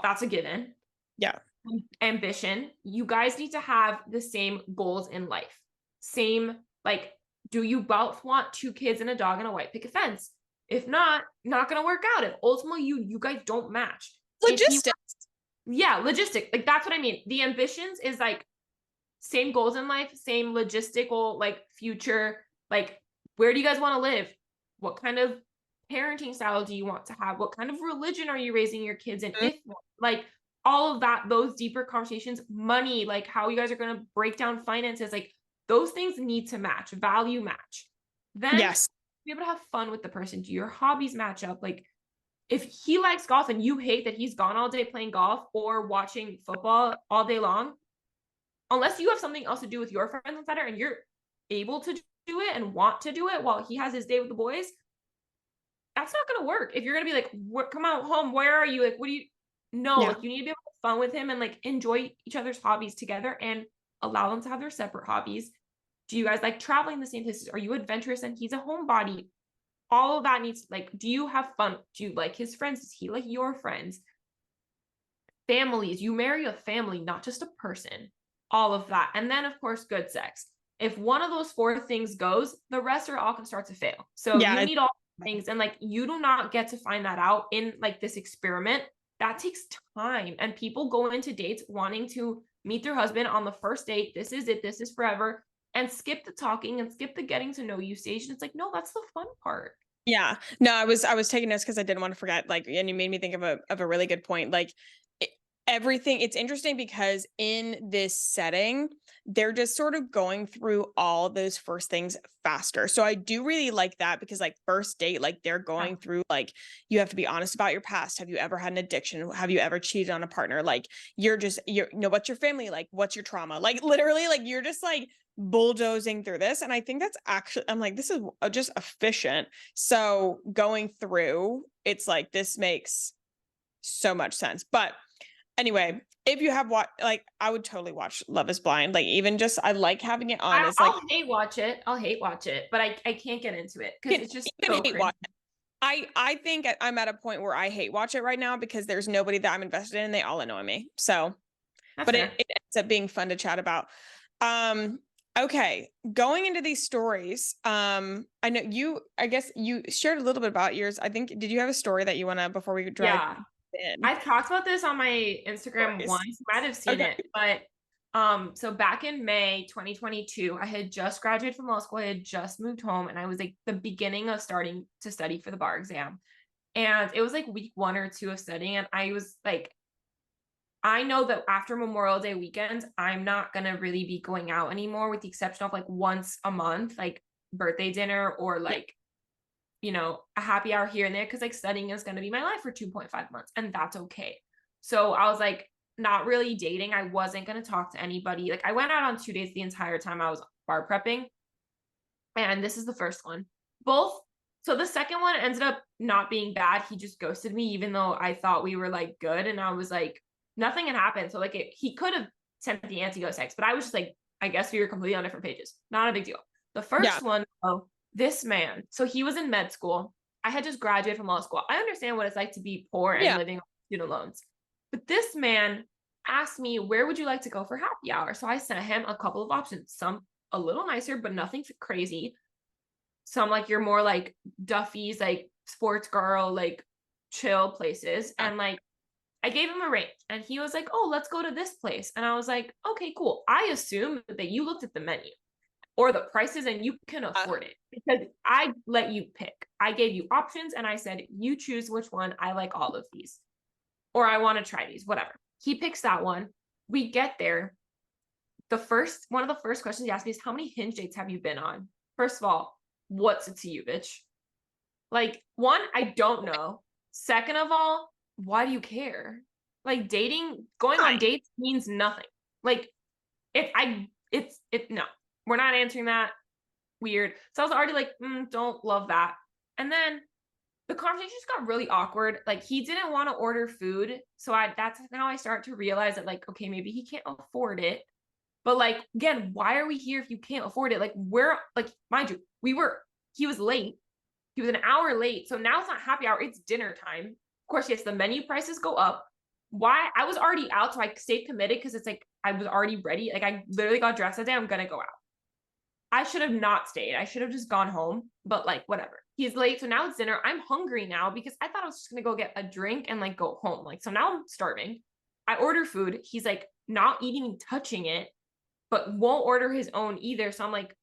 that's a given. yeah. Ambition, you guys need to have the same goals in life. Same, like, do you both want 2 kids and a dog and a white picket fence? If not gonna work out. If ultimately you guys don't match. If he Logistics. Yeah, logistic. Like that's what I mean. The ambitions is like same goals in life, same logistical like future, like where do you guys want to live? What kind of parenting style do you want to have? What kind of religion are you raising your kids in? Mhm. If like all of that, those deeper conversations, money, like how you guys are going to break down finances, like those things need to match, value match. Then Yes. be able to have fun with the person. Do your hobbies match up? Like if he likes golf and you hate that he's gone all day playing golf or watching football all day long, unless you have something else to do with your friends on Saturday and you're able to do it and want to do it while he has his day with the boys, that's not going to work. If you're going to be like, come out home, where are you? Like, what do you, no, Yeah. like you need to be able to have fun with him and like enjoy each other's hobbies together and allow them to have their separate hobbies. Do you guys like traveling the same places? Are you adventurous and he's a homebody? All of that needs, like, do you have fun? Do you like his friends? Does he like your friends? Families, you marry a family, not just a person. All of that. And then, of course, good sex. If one of those 4 things goes, the rest are all going to start to fail. So Yeah. you need all things. And like, you do not get to find that out in like this experiment. That takes time. And people go into dates wanting to meet their husband on the first date. This is it. This is forever. And skip the talking and skip the getting to know you stage. And it's like, no, that's the fun part. Yeah. No, I was taking notes because I didn't want to forget. Like, and you made me think of a really good point. Like, everything. It's interesting because in this setting, they're just sort of going through all those first things faster. So I do really like that because like first date, like they're going through like you have to be honest about your past. Have you ever had an addiction? Have you ever cheated on a partner? Like you're what's your family like? What's your trauma? Like literally like you're just like bulldozing through this. And I think that's actually, I'm like, this is just efficient. So going through, it's like this makes so much sense. But anyway, if you have watched, like, I would totally watch Love is Blind. Like, even just, I like having it on. It's like, I'll hate watch it. I'll hate watch it, but I can't get into it because it's just so hate watch it. I think I'm at a point where I hate watch it right now because there's nobody that I'm invested in. They all annoy me. So, but it ends up being fun to chat about. Okay, going into these stories, I know I guess you shared a little bit about yours. I think, did you have a story that you want to, before we drive in? I've talked about this on my Instagram once. You might have seen it, but so back in May 2022, I had just graduated from law school. I had just moved home, and I was like the beginning of starting to study for the bar exam. And it was like week 1 or 2 of studying, and I was like, I know that after Memorial Day weekends, I'm not gonna really be going out anymore, with the exception of like once a month, like birthday dinner or like, you know, a happy hour here and there, because like studying is going to be my life for 2.5 months, and that's okay. So I was like, not really dating. I wasn't going to talk to anybody. Like I went out on 2 dates the entire time I was bar prepping. And this is the first one. So the second one ended up not being bad. He just ghosted me, even though I thought we were like good. And I was like, nothing had happened. So like he could have sent the anti-ghost text, but I was just like, I guess we were completely on different pages. Not a big deal. The first one, though, this man, so he was in med school. I had just graduated from law school. I understand what it's like to be poor and living on student loans. But this man asked me, where would you like to go for happy hour? So I sent him a couple of options, some a little nicer, but nothing crazy. Some like you're more like Duffy's, like sports girl, like chill places. And like I gave him a range, and he was like, oh, let's go to this place. And I was like, okay, cool. I assume that you looked at the menu or the prices and you can afford it, because I let you pick. I gave you options and I said, you choose which one. I like all of these, or I want to try these, whatever. He picks that one. We get there. One of the first questions he asked me is, how many Hinge dates have you been on? First of all, what's it to you, bitch? Like, one, I don't know. Second of all, why do you care? Like, going on dates means nothing. Like, no, we're not answering that. Weird. So I was already like, don't love that. And then the conversation just got really awkward. Like, he didn't want to order food. So that's now I start to realize that, like, okay, maybe he can't afford it. But like, again, why are we here if you can't afford it? Like, mind you, he was late. He was an hour late. So now it's not happy hour, it's dinner time. Of course, yes, the menu prices go up. Why? I was already out, so I stayed committed because it's like I was already ready. Like, I literally got dressed that day. I'm gonna go out. I should have not stayed. I should have just gone home, but like, whatever. He's late, so now it's dinner. I'm hungry now because I thought I was just gonna go get a drink and like go home. Like, so now I'm starving. I order food. He's like not eating and touching it, but won't order his own either. So I'm like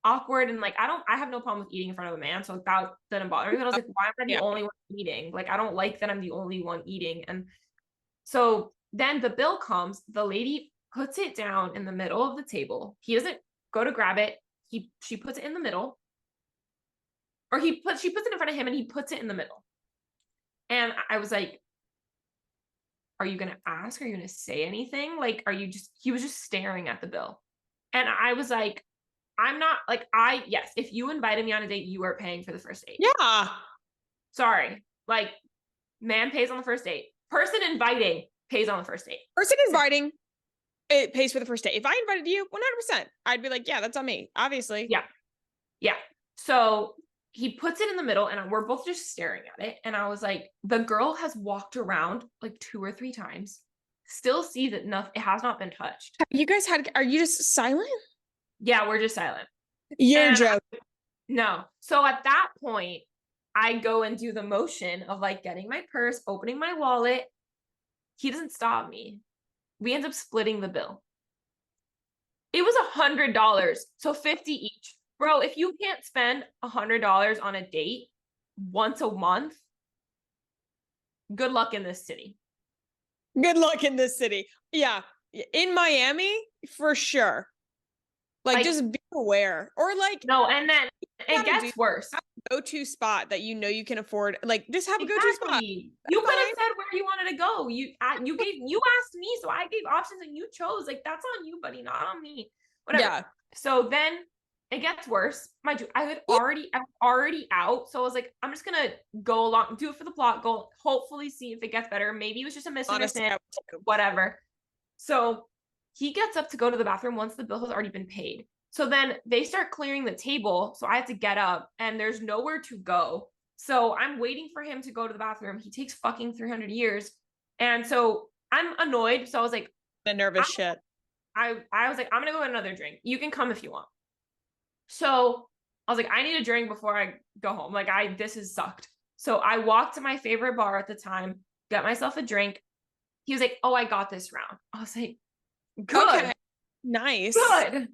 awkward, and like I have no problem with eating in front of a man, so that didn't bother me. But I was like, why am I the only one eating? Like, I don't like that I'm the only one eating. And so then the bill comes. The lady puts it down in the middle of the table. He doesn't go to grab it. She puts it in the middle, or she puts it in front of him, and he puts it in the middle. And I was like, are you going to ask? Are you going to say anything? Like, he was just staring at the bill. And I was like, I'm not like, yes, if you invited me on a date, you are paying for the first date. Yeah. Sorry. Like, man pays on the first date. Person inviting pays on the first date. Person inviting, it pays for the first date. If I invited you, 100%, I'd be like, yeah, that's on me, obviously. Yeah. Yeah. So he puts it in the middle, and we're both just staring at it. And I was like, the girl has walked around like 2 or 3 times, still sees it. It has not been touched. Are you just silent? Yeah, we're just silent. You're joking. No. So at that point, I go and do the motion of like getting my purse, opening my wallet. He doesn't stop me. We end up splitting the bill. It was $100, so $50 each. Bro, if you can't spend $100 on a date once a month, good luck in this city. Good luck in this city. Yeah. In Miami, for sure. Like, Like, just be aware. Or like, no, and then you it gotta do gets worse. go-to spot that you know you can afford. Like, just have a go-to spot. Exactly. You That's could fine. have said where you wanted to go. You asked me, so I gave options and you chose. Like, that's on you, buddy, not on me. Whatever. Yeah. So then it gets worse. Mind you, I was already out. So I was like, I'm just gonna go along, do it for the plot, go hopefully see if it gets better. Maybe it was just a Honestly, misunderstanding, I would too. whatever. So he gets up to go to the bathroom once the bill has already been paid. So then they start clearing the table. So I have to get up and there's nowhere to go. So I'm waiting for him to go to the bathroom. He takes fucking 300 years. And so I'm annoyed. So I was like, The nervous shit. I was like, I'm going to go get another drink. You can come if you want. So I was like, I need a drink before I go home. Like, this has sucked. So I walked to my favorite bar at the time, got myself a drink. He was like, oh, I got this round. I was like, good. Okay. Nice. Good.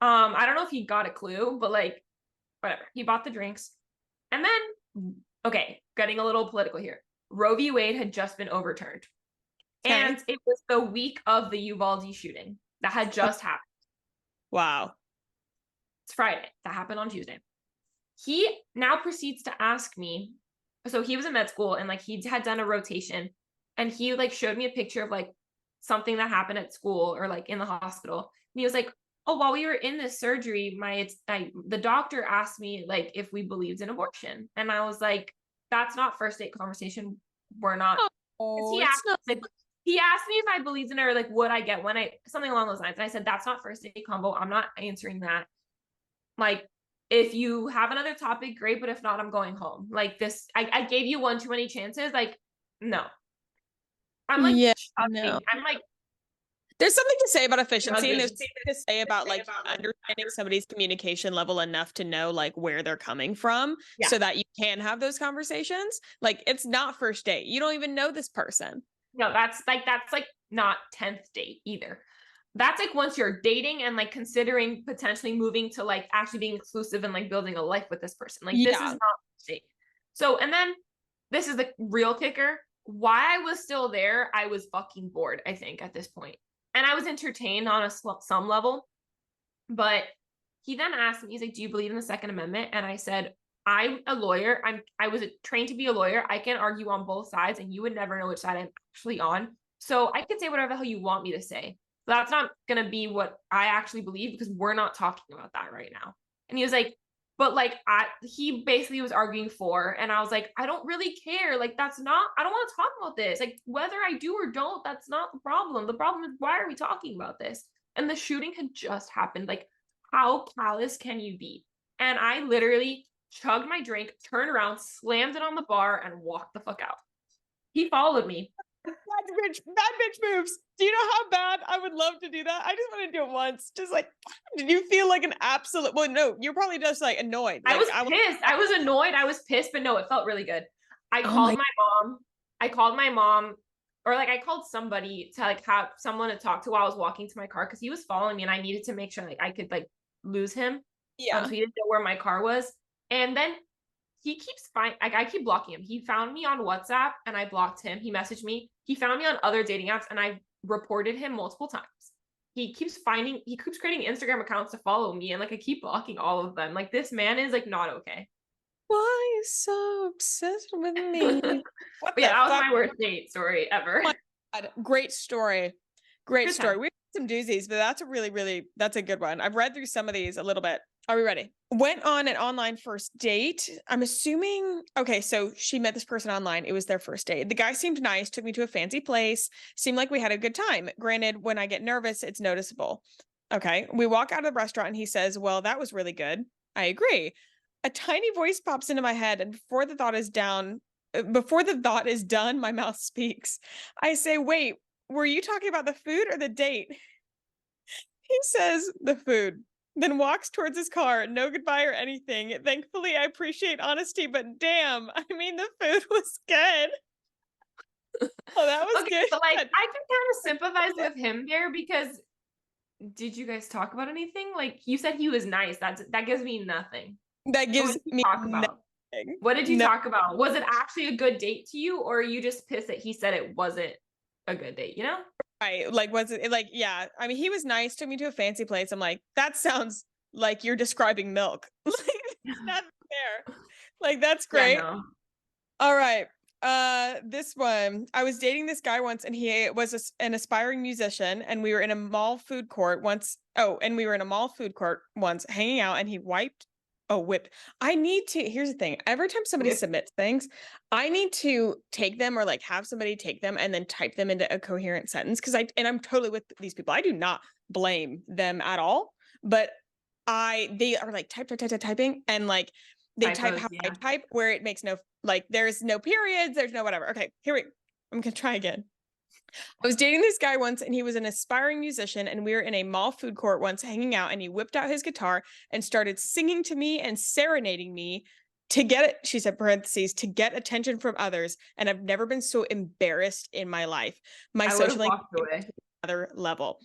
I don't know if he got a clue, but like, whatever. He bought the drinks. And then, okay, getting a little political here. Roe v. Wade had just been overturned. Okay. And it was the week of the Uvalde shooting that had just happened. Wow. It's Friday. That happened on Tuesday. He now proceeds to ask me. So he was in med school and like he had done a rotation and he like showed me a picture of like something that happened at school or like in the hospital. And he was like, oh, while we were in this surgery, the doctor asked me like if we believed in abortion. And I was like, that's not first date conversation. We're not. Oh, He asked me if I believed in it or like would I get when something along those lines. And I said, that's not first date combo. I'm not answering that. Like, if you have another topic, great. But if not, I'm going home. Like this, I gave you one too many chances. Like, no. I'm like, yeah, no. I'm like, there's something to say about efficiency, and there's Nuggets. something to say about like understanding somebody's communication level enough to know like where they're coming from, Yeah. so that you can have those conversations. Like, it's not first date. You don't even know this person. No, that's like not 10th date either. That's like once you're dating and like considering potentially moving to like actually being exclusive and like building a life with this person. Like, this is not first date. So, and then this is the real kicker. Why I was still there, I was fucking bored, I think, at this point. And I was entertained on some level. But he then asked me, he's like, do you believe in the Second Amendment? And I said, I'm a lawyer. I was trained to be a lawyer. I can argue on both sides and you would never know which side I'm actually on. So I could say whatever the hell you want me to say. But that's not going to be what I actually believe because we're not talking about that right now. And he was like, but like, he basically was arguing for, and I was like, I don't really care. Like, I don't want to talk about this. Like, whether I do or don't, that's not the problem. The problem is, why are we talking about this? And the shooting had just happened. Like, how callous can you be? And I literally chugged my drink, turned around, slammed it on the bar, and walked the fuck out. He followed me. Bad bitch moves. Do you know how bad I would love to do that? I just want to do it once. Just like, did you feel like an absolute? Well, no, you're probably just like annoyed. Like, I was pissed. I was annoyed. I was pissed, but no, it felt really good. I called my mom, or like I called somebody to like have someone to talk to while I was walking to my car because he was following me and I needed to make sure like I could like lose him. Yeah. So he didn't know where my car was. And then he keeps I keep blocking him. He found me on WhatsApp and I blocked him. He messaged me. He found me on other dating apps and I reported him multiple times. He keeps creating Instagram accounts to follow me and like I keep blocking all of them. Like, this man is like not okay. Why are you so obsessed with me? Yeah, that was my worst date story ever. Oh my God. Great story. Great story. We have some doozies, but that's a good one. I've read through some of these a little bit. Are we ready? Went on an online first date. I'm assuming, okay, so she met this person online. It was their first date. The guy seemed nice, took me to a fancy place, seemed like we had a good time. Granted, when I get nervous, it's noticeable. Okay, we walk out of the restaurant and he says, well, that was really good. I agree. A tiny voice pops into my head, and before the thought is done, my mouth speaks. I say, wait, were you talking about the food or the date? He says, the food. Then walks towards his car, no goodbye or anything. Thankfully, I appreciate honesty, but damn, I mean, the food was good. Oh, that was good. But like, I can kind of sympathize with him there because did you guys talk about anything? Like, you said he was nice. That gives me nothing. That gives me nothing. What did you talk about? Was it actually a good date to you, or are you just pissed that he said it wasn't a good date, you know? Right. Like, was it like, yeah. I mean, he was nice, took me to a fancy place. I'm like, that sounds like you're describing milk. Like, it's not fair. Like, that's Yeah, great. no. All right. This one. I was dating this guy once, and he was an aspiring musician, and we were in a mall food court once. Oh, and we were in a mall food court once, hanging out, and he whipped. I need to. Here's the thing. Every time somebody submits things, I need to take them or like have somebody take them and then type them into a coherent sentence. I'm totally with these people. I do not blame them at all, but they are like typing and like they type Typos, how I yeah. type where it makes no, like there's no periods, there's no whatever. Okay, I'm gonna try again. I was dating this guy once, and he was an aspiring musician, and we were in a mall food court once hanging out, and he whipped out his guitar and started singing to me and serenading me to get it, she said, parentheses, to get attention from others. And I've never been so embarrassed in my life. My I would have social walked away. another level.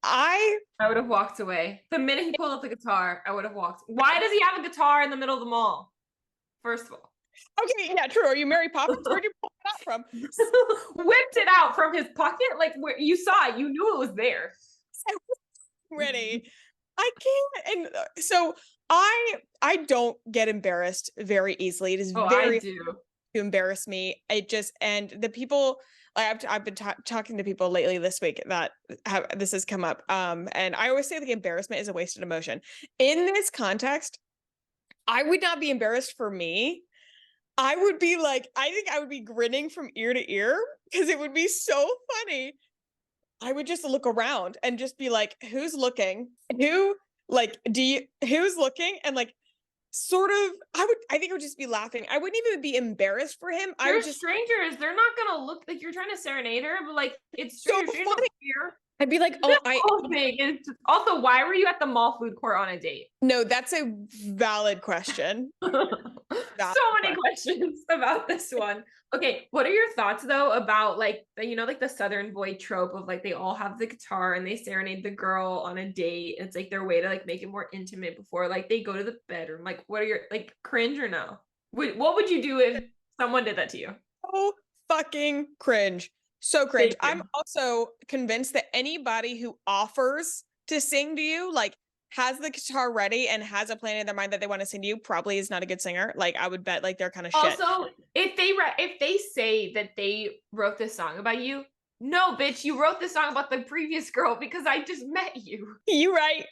I would have walked away. The minute he pulled up the guitar, I would have walked. Why does he have a guitar in the middle of the mall? First of all. Okay, yeah, true. Are you Mary Poppins? Where'd you pull it out from? Whipped it out from his pocket, like where you saw it, you knew it was there. Ready. I can't. And so I don't get embarrassed very easily. It is very I do. to embarrass me. It just, and the people, like I've been talking to people lately this week that this has come up. And I always say like embarrassment is a wasted emotion. In this context, I would not be embarrassed for me. I would be like, I think I would be grinning from ear to ear because it would be so funny. I would just look around and just be like, who's looking? Who's looking? And like, sort of, I think I would just be laughing. I wouldn't even be embarrassed for him. They're strangers. They're not gonna look like you're trying to serenade her, but like it's so strangers. funny. I'd be like, Also, why were you at the mall food court on a date? No, that's a valid question. So many questions about this one. Okay, what are your thoughts though about like like the Southern boy trope of like they all have the guitar and they serenade the girl on a date? It's like their way to like make it more intimate before like they go to the bedroom. Like, what are your like cringe or no? What would you do if someone did that to you? Oh, fucking cringe. So cringe. I'm also convinced that anybody who offers to sing to you, like has the guitar ready and has a plan in their mind that they want to sing to you, probably is not a good singer. Like I would bet like they're kind of shit. Also, if they say that they wrote this song about you, no, bitch, you wrote this song about the previous girl because I just met you. You're right.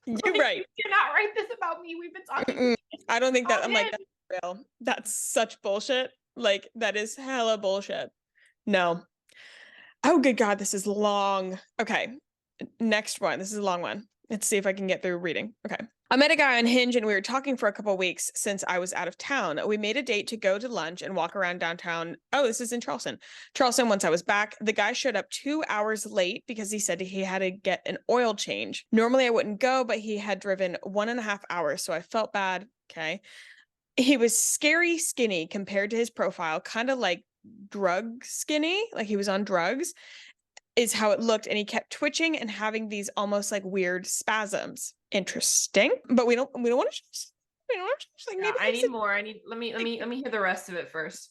You're right. You did not write this about me. We've been talking. I don't think that I'm like, that's real. That's such bullshit. Like that is hella bullshit. No. Oh, good God, this is long. Okay, next one. This is a long one. Let's see if I can get through reading. Okay. I met a guy on Hinge and we were talking for a couple of weeks since I was out of town. We made a date to go to lunch and walk around downtown. Oh, this is in Charleston. Once I was back, the guy showed up 2 hours late because he said he had to get an oil change. Normally I wouldn't go, but he had driven 1.5 hours, so I felt bad. Okay. He was scary skinny compared to his profile, kind of like drug skinny, like he was on drugs, is how it looked, and he kept twitching and having these almost like weird spasms. Interesting, but we don't want to. Like, yeah, I need more. Let me hear the rest of it first.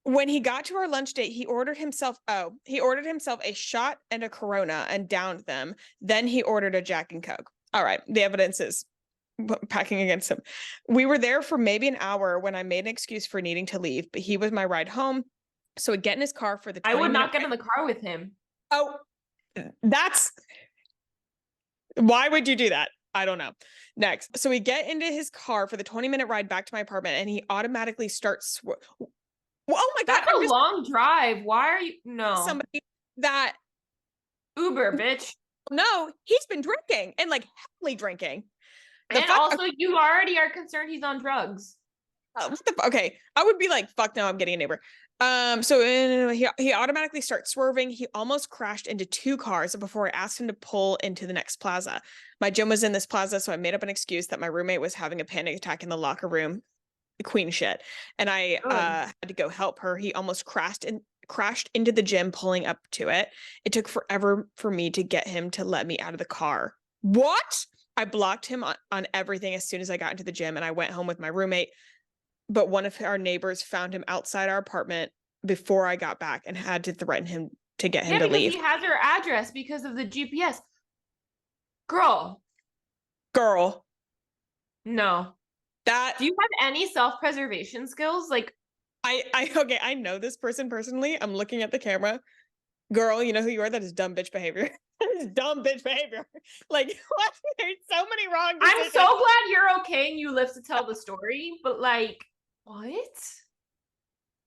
When he got to our lunch date, he ordered himself a shot and a Corona and downed them. Then he ordered a Jack and Coke. All right, the evidence is packing against him. We were there for maybe an hour when I made an excuse for needing to leave, but he was my ride home. So I'd get in his car for the 20 I would not get in the car with him. Oh, why would you do that? I don't know. Next. So we get into his car for the 20-minute ride back to my apartment and he automatically starts. Oh my God. That's a long drive. Why are you? No. Somebody that. Uber, bitch. No, he's been drinking and like heavily drinking. And also you already are concerned he's on drugs. Okay. I would be like, fuck no, I'm getting a neighbor. So he automatically starts swerving. He almost crashed into 2 cars before I asked him to pull into the next plaza. My gym was in this plaza, so I made up an excuse that my roommate was having a panic attack in the locker room. Queen shit. And I had to go help her. He almost crashed into the gym, pulling up to it. It took forever for me to get him to let me out of the car. What? I blocked him on everything as soon as I got into the gym, and I went home with my roommate. But one of our neighbors found him outside our apartment before I got back and had to threaten him to get him Yeah, to because leave. he has her address because of the GPS. Girl. No. That Do you have any self-preservation skills? Like, okay, I know this person personally. I'm looking at the camera. Girl, you know who you are? That is dumb bitch behavior. That is dumb bitch behavior. Like, what? There's so many wrong I'm decisions. so glad you're okay and you live to tell the story, but like, what?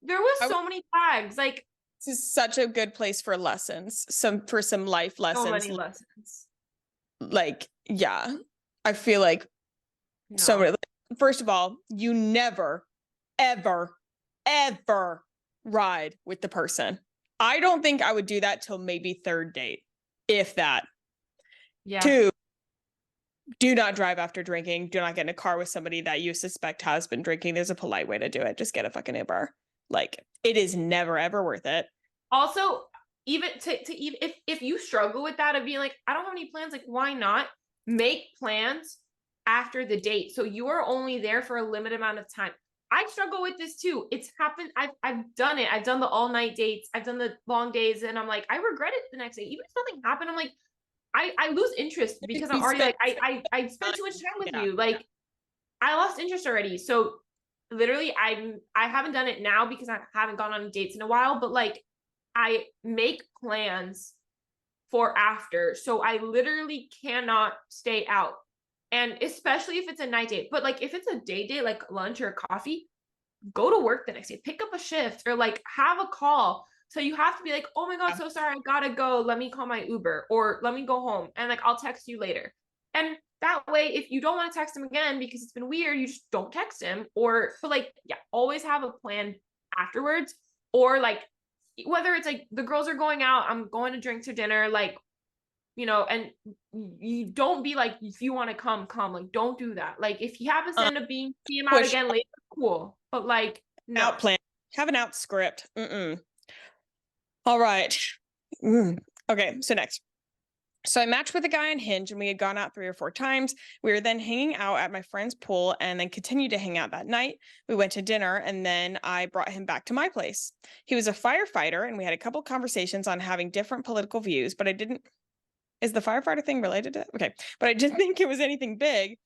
There was so many flags. Like, this is such a good place for lessons. For some life lessons. so many lessons. Like, yeah. I feel like so first of all, you never, ever, ever ride with the person. I don't think I would do that till maybe third date, if that. Yeah. 2, do not drive after drinking. Do not get in a car with somebody that you suspect has been drinking. There's a polite way to do it. Just get a fucking Uber. Like, it is never, ever worth it. Also, even if you struggle with that of being like, I don't have any plans, like, why not make plans after the date? So you are only there for a limited amount of time. I struggle with this too. It's happened. I've done it. I've done the all night dates. I've done the long days, and I'm like, I regret it the next day. Even if nothing happened, I'm like, I lose interest because I'm already like, I spent too much time with you. Like, I lost interest already. So literally, I haven't done it now because I haven't gone on dates in a while. But like, I make plans for after. So I literally cannot stay out. And especially if it's a night date. But like, if it's a day date, like lunch or coffee, go to work the next day, pick up a shift, or like have a call. So you have to be like, oh my God, so sorry, I gotta go. Let me call my Uber, or let me go home, and like, I'll text you later. And that way, if you don't want to text him again because it's been weird, you just don't text him. But like, yeah, always have a plan afterwards. Or like, whether it's like the girls are going out, I'm going to drink to dinner, like, you know, and you don't be like, if you want to come, like, don't do that. Like, if he happens to end up see him out again later, cool. But like, no. Out plan. Have an out script. All right. Okay, so next. So I matched with a guy on Hinge, and we had gone out 3 or 4 times. We were then hanging out at my friend's pool and then continued to hang out that night. We went to dinner, and then I brought him back to my place. He was a firefighter, and we had a couple conversations on having different political views, but I didn't... Is the firefighter thing related to it? Okay. But I didn't think it was anything big.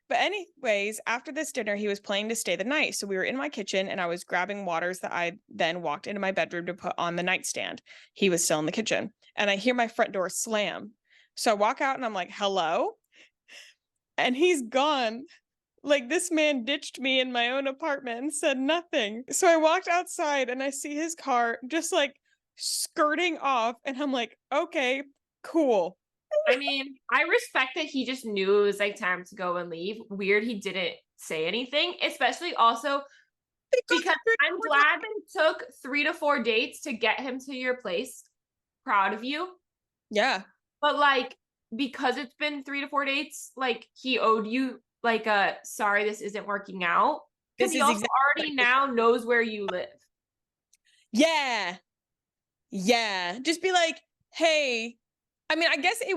But anyways, after this dinner, he was planning to stay the night. So we were in my kitchen, and I was grabbing waters that I then walked into my bedroom to put on the nightstand. He was still in the kitchen, and I hear my front door slam. So I walk out, and I'm like, hello? And he's gone. Like, this man ditched me in my own apartment and said nothing. So I walked outside, and I see his car just like skirting off, and I'm like, okay, cool. I mean, I respect that he just knew it was like time to go and leave. Weird he didn't say anything, especially also because I'm glad that it took 3 to 4 dates to get him to your place. Proud of you. Yeah. But like, because it's been 3 to 4 dates, like, he owed you like a sorry, this isn't working out. Because he also already now knows where you live. Yeah. Yeah. Just be like, hey, I mean, I guess it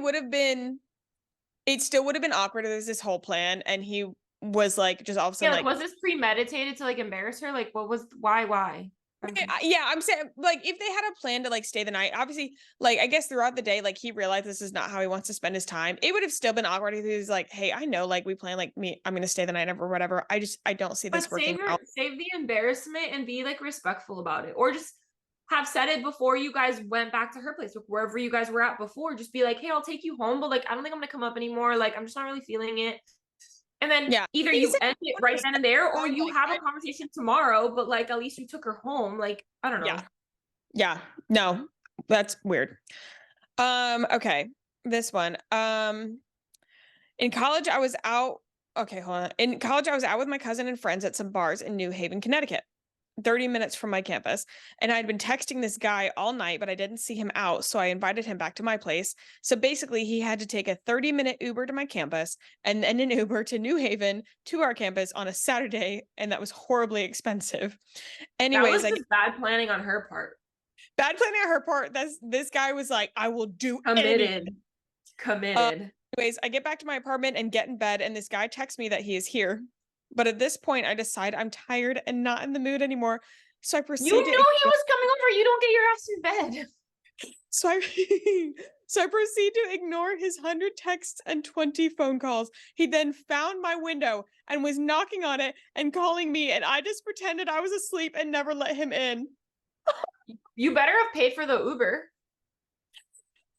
still would have been awkward if there's this whole plan and he was like, just all of a sudden, like, was this premeditated to like embarrass her? Like, why? Yeah, I'm saying, like, if they had a plan to like stay the night, obviously, like, I guess throughout the day, like, he realized this is not how he wants to spend his time. It would have still been awkward if he was like, hey, I know, like, we plan, like, I'm gonna stay the night or whatever. I don't see this working out. Save the embarrassment and be like respectful about it, or just have said it before you guys went back to her place, or wherever you guys were at before. Just be like, hey, I'll take you home, but like, I don't think I'm gonna come up anymore. Like, I'm just not really feeling it. And then either you end it right then and there, or you have a conversation tomorrow, but like, at least you took her home. Like, I don't know. Yeah. No, that's weird. Okay. This one. In college, I was out. Okay, hold on. In college, I was out with my cousin and friends at some bars in New Haven, Connecticut, 30 minutes from my campus. And I'd been texting this guy all night, but I didn't see him out. So I invited him back to my place. So basically he had to take a 30-minute Uber to my campus and then an Uber to New Haven to our campus on a Saturday. And that was horribly expensive. Anyways, that was just bad planning on her part. Bad planning on her part. This guy was like, I will do Committed. Anyways, I get back to my apartment and get in bed, and this guy texts me that he is here. But at this point, I decide I'm tired and not in the mood anymore. So I proceed. You knew he was coming over. You don't get your ass in bed. So I so I proceed to ignore his 100 texts and 20 phone calls. He then found my window and was knocking on it and calling me, and I just pretended I was asleep and never let him in. You better have paid for the Uber.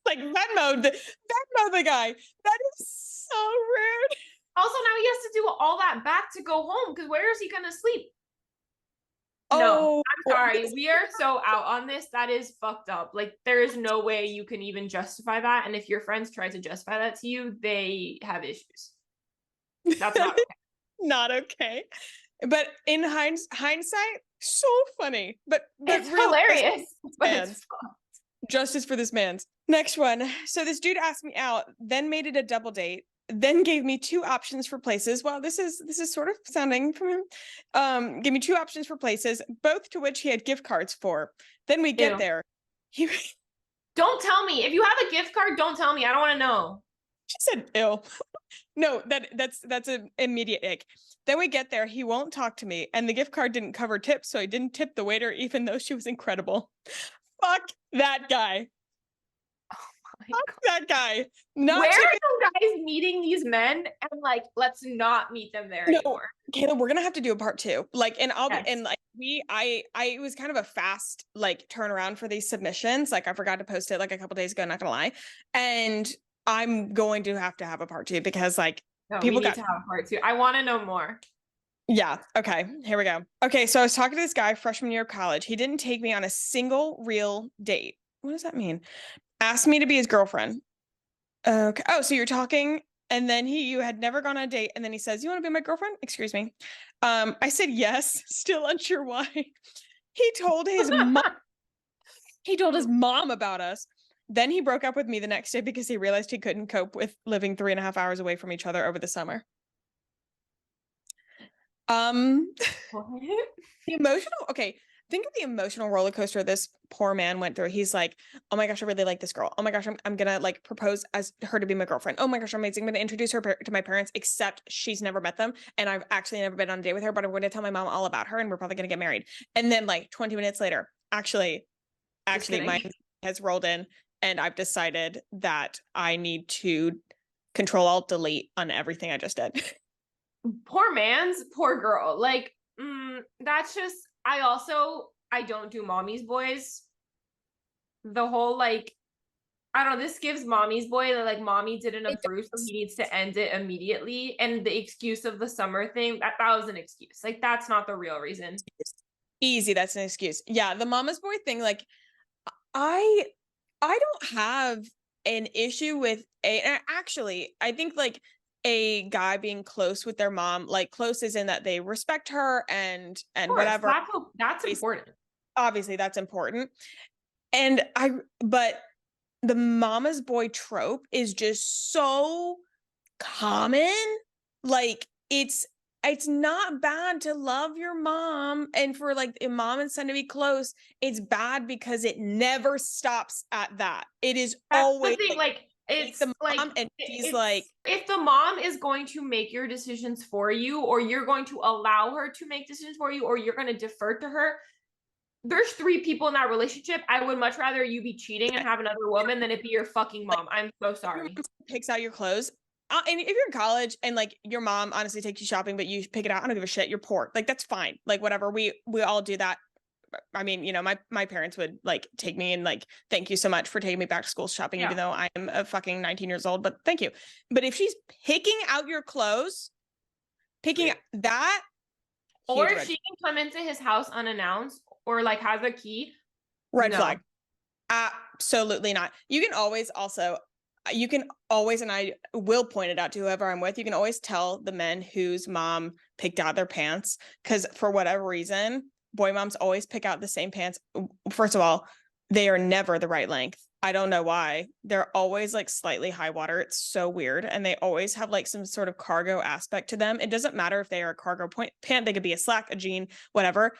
Like Venmo the guy. That is so rude. Also, now he has to do all that back to go home, because where is he gonna sleep? Oh, no, I'm sorry. We are so out on this. That is fucked up. Like, there is no way you can even justify that. And if your friends try to justify that to you, they have issues. That's not okay. Not okay. But in hindsight, so funny. But it's hilarious. But it's justice for this man's. Next one. So this dude asked me out, then made it a double date, then gave me 2 options for places. Well, this is sort of sounding from him. Gave me 2 options for places, both to which he had gift cards for. Then we get there. Don't tell me. If you have a gift card, don't tell me. I don't want to know. She said, "Ew." No, that's an immediate ick. Then we get there. He won't talk to me, and the gift card didn't cover tips, so I didn't tip the waiter, even though she was incredible. Fuck that guy. Fuck that guy. Where are you guys meeting these men? And like, let's not meet them there anymore. Kayla, we're gonna have to do a part 2. Like, and I'll be and like it was kind of a fast like turnaround for these submissions. Like, I forgot to post it like a couple days ago, not gonna lie. And I'm going to have a part 2 because like people need to have a part 2. I want to know more. Yeah. Okay. Here we go. Okay. So I was talking to this guy freshman year of college. He didn't take me on a single real date. What does that mean? Asked me to be his girlfriend. Okay. Oh, so you're talking, and then you had never gone on a date, and then he says, "You want to be my girlfriend?" Excuse me. I said yes, still unsure why. He told his mom about us. Then he broke up with me the next day because he realized he couldn't cope with living 3.5 hours away from each other over the summer. The emotional, okay, think of the emotional roller coaster this poor man went through. He's like, "Oh my gosh, I really like this girl. Oh my gosh, I'm gonna like propose as her to be my girlfriend. Oh my gosh, amazing. I'm gonna introduce her to my parents, except she's never met them, and I've actually never been on a date with her, but I'm gonna tell my mom all about her, and we're probably gonna get married." And then like 20 minutes later, actually my has rolled in, and I've decided that I need to Control Alt Delete on everything I just did. Poor man's poor girl. Like, that's just, I don't do mommy's boys. The whole like, I don't know, this gives mommy's boy that like mommy didn't approve, so he needs to end it immediately. And the excuse of the summer thing, that was an excuse. Like, that's not the real reason. Easy, that's an excuse. Yeah, the mama's boy thing, like I don't have an issue with actually, I think like a guy being close with their mom, like close is in that they respect her and whatever. That's important. Obviously, that's important. And but the mama's boy trope is just so common. Like, it's not bad to love your mom, and for like a mom and son to be close, it's bad because it never stops at that. It is always the thing, like it's the mom, like, and she's like, if the mom is going to make your decisions for you, or you're going to allow her to make decisions for you, or you're going to defer to her, there's 3 people in that relationship. I would much rather you be cheating and have another woman than it be your fucking mom. I'm so sorry. Picks out your clothes. And if you're in college and like your mom honestly takes you shopping, but you pick it out, I don't give a shit. You're poor. Like, that's fine. Like, whatever. We all do that. I mean, you know, my parents would like take me and like, thank you so much for taking me back to school shopping, even though I am a fucking 19 years old, but thank you. But if she's picking out your clothes, that, or if she can come into his house unannounced or like has a key, red flag. Absolutely not. You can always, and I will point it out to whoever I'm with, you can always tell the men whose mom picked out their pants, because for whatever reason, boy moms always pick out the same pants. First of all, they are never the right length. I don't know why. They're always like slightly high water. It's so weird. And they always have like some sort of cargo aspect to them. It doesn't matter if they are a cargo pant. They could be a slack, a jean, whatever.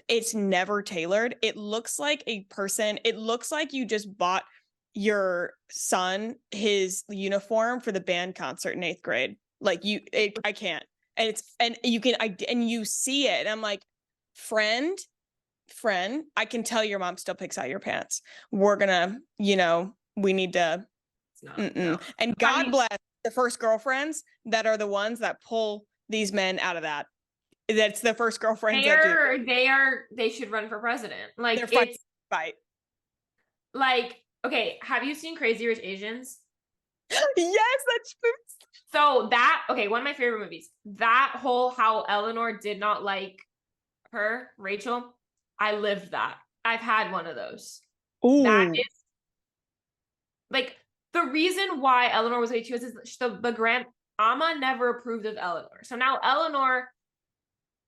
It's never tailored. It looks like it looks like you just bought your son his uniform for the band concert in 8th grade. Like, I can't. And you see it. And I'm like, friend, friend, I can tell your mom still picks out your pants. We're gonna, we need to. It's not. No. And God bless the first girlfriends that are the ones that pull these men out of that. That's the first girlfriends that do. They should run for president. Like, They're it's fight. like, okay, have you seen Crazy Rich Asians? Yes, that's true. So one of my favorite movies, that whole how Eleanor did not like her, Rachel, I lived that. I've had one of those. Ooh. That is like the reason why Eleanor was the way she was is the grandma never approved of Eleanor. So now Eleanor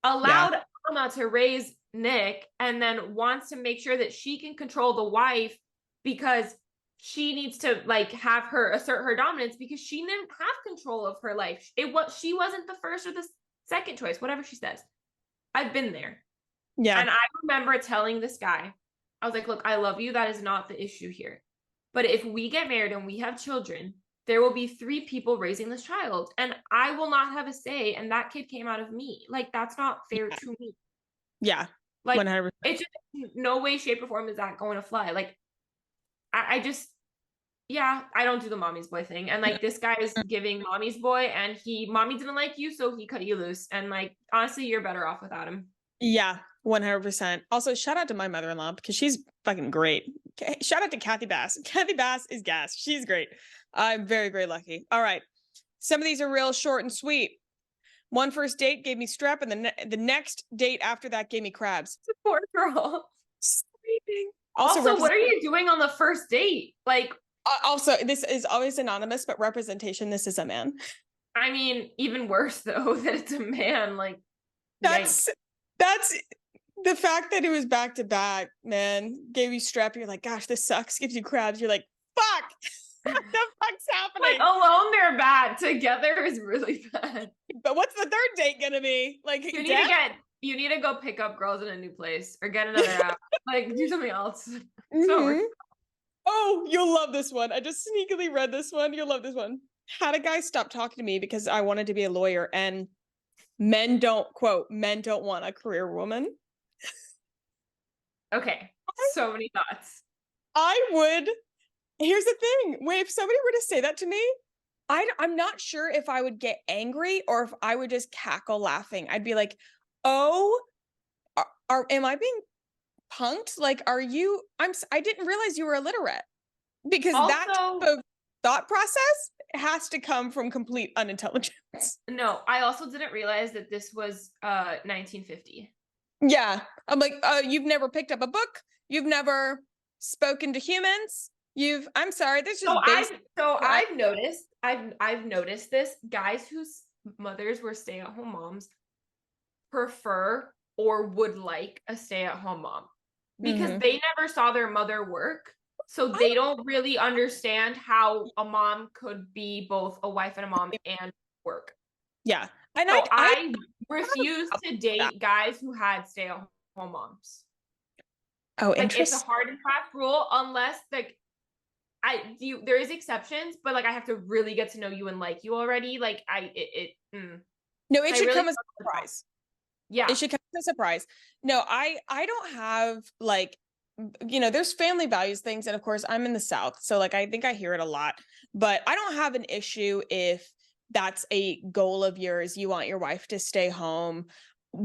allowed Amma to raise Nick and then wants to make sure that she can control the wife because she needs to like have her assert her dominance because she didn't have control of her life. She wasn't the first or the second choice, whatever she says. I've been there. Yeah. And I remember telling this guy, I was like, look, I love you. That is not the issue here. But if we get married and we have children, there will be 3 people raising this child and I will not have a say. And that kid came out of me. Like, that's not fair to me. Yeah. Like, 100%. it's just no way, shape, or form is that going to fly. Like, I just, I don't do the mommy's boy thing. And like, this guy is giving mommy's boy and mommy didn't like you, so he cut you loose. And like, honestly, you're better off without him. Yeah, 100%. Also, shout out to my mother-in-law because she's fucking great. Shout out to Kathy Bass. Kathy Bass is gas. She's great. I'm very, very lucky. All right. Some of these are real short and sweet. One first date gave me strep, and the next date after that gave me crabs. Poor girl. Sleeping. Also, what are you doing on the first date? Like, also, this is always anonymous, but representation. This is a man. I mean, even worse though that it's a man. Like, that's the fact that it was back to back. Man, gave you strep. You're like, gosh, this sucks. Gives you crabs. You're like, fuck. What the fuck's happening? Like, alone they're bad. Together is really bad. But what's the third date gonna be? Like, you need to go pick up girls in a new place or get another app. Like, do something else. Mm-hmm. Oh, you'll love this one. I just sneakily read this one. You'll love this one. Had a guy stop talking to me because I wanted to be a lawyer, and men don't want a career woman. Okay. So many thoughts. Here's the thing. If somebody were to say that to me, I'm not sure if I would get angry or if I would just cackle laughing. I'd be like, oh, am I being punked? Like, I didn't realize you were illiterate. Because also, that type of thought process has to come from complete unintelligence. No, I also didn't realize that this was 1950. Yeah. I'm like, you've never picked up a book. You've never spoken to humans. I'm sorry. There's just I've noticed this. Guys whose mothers were stay-at-home moms prefer or would like a stay-at-home mom because they never saw their mother work. So they don't really understand how a mom could be both a wife and a mom and work. Yeah. And so I refuse to date guys who had stay-at-home moms. Oh, like, interesting. It's a hard and fast rule unless there is exceptions, but like I have to really get to know you and like you already. Like No, it should come as a surprise. Yeah. It should come as a surprise. No, I don't have like, there's family values things. And of course I'm in the South. So like, I think I hear it a lot, but I don't have an issue if that's a goal of yours. You want your wife to stay home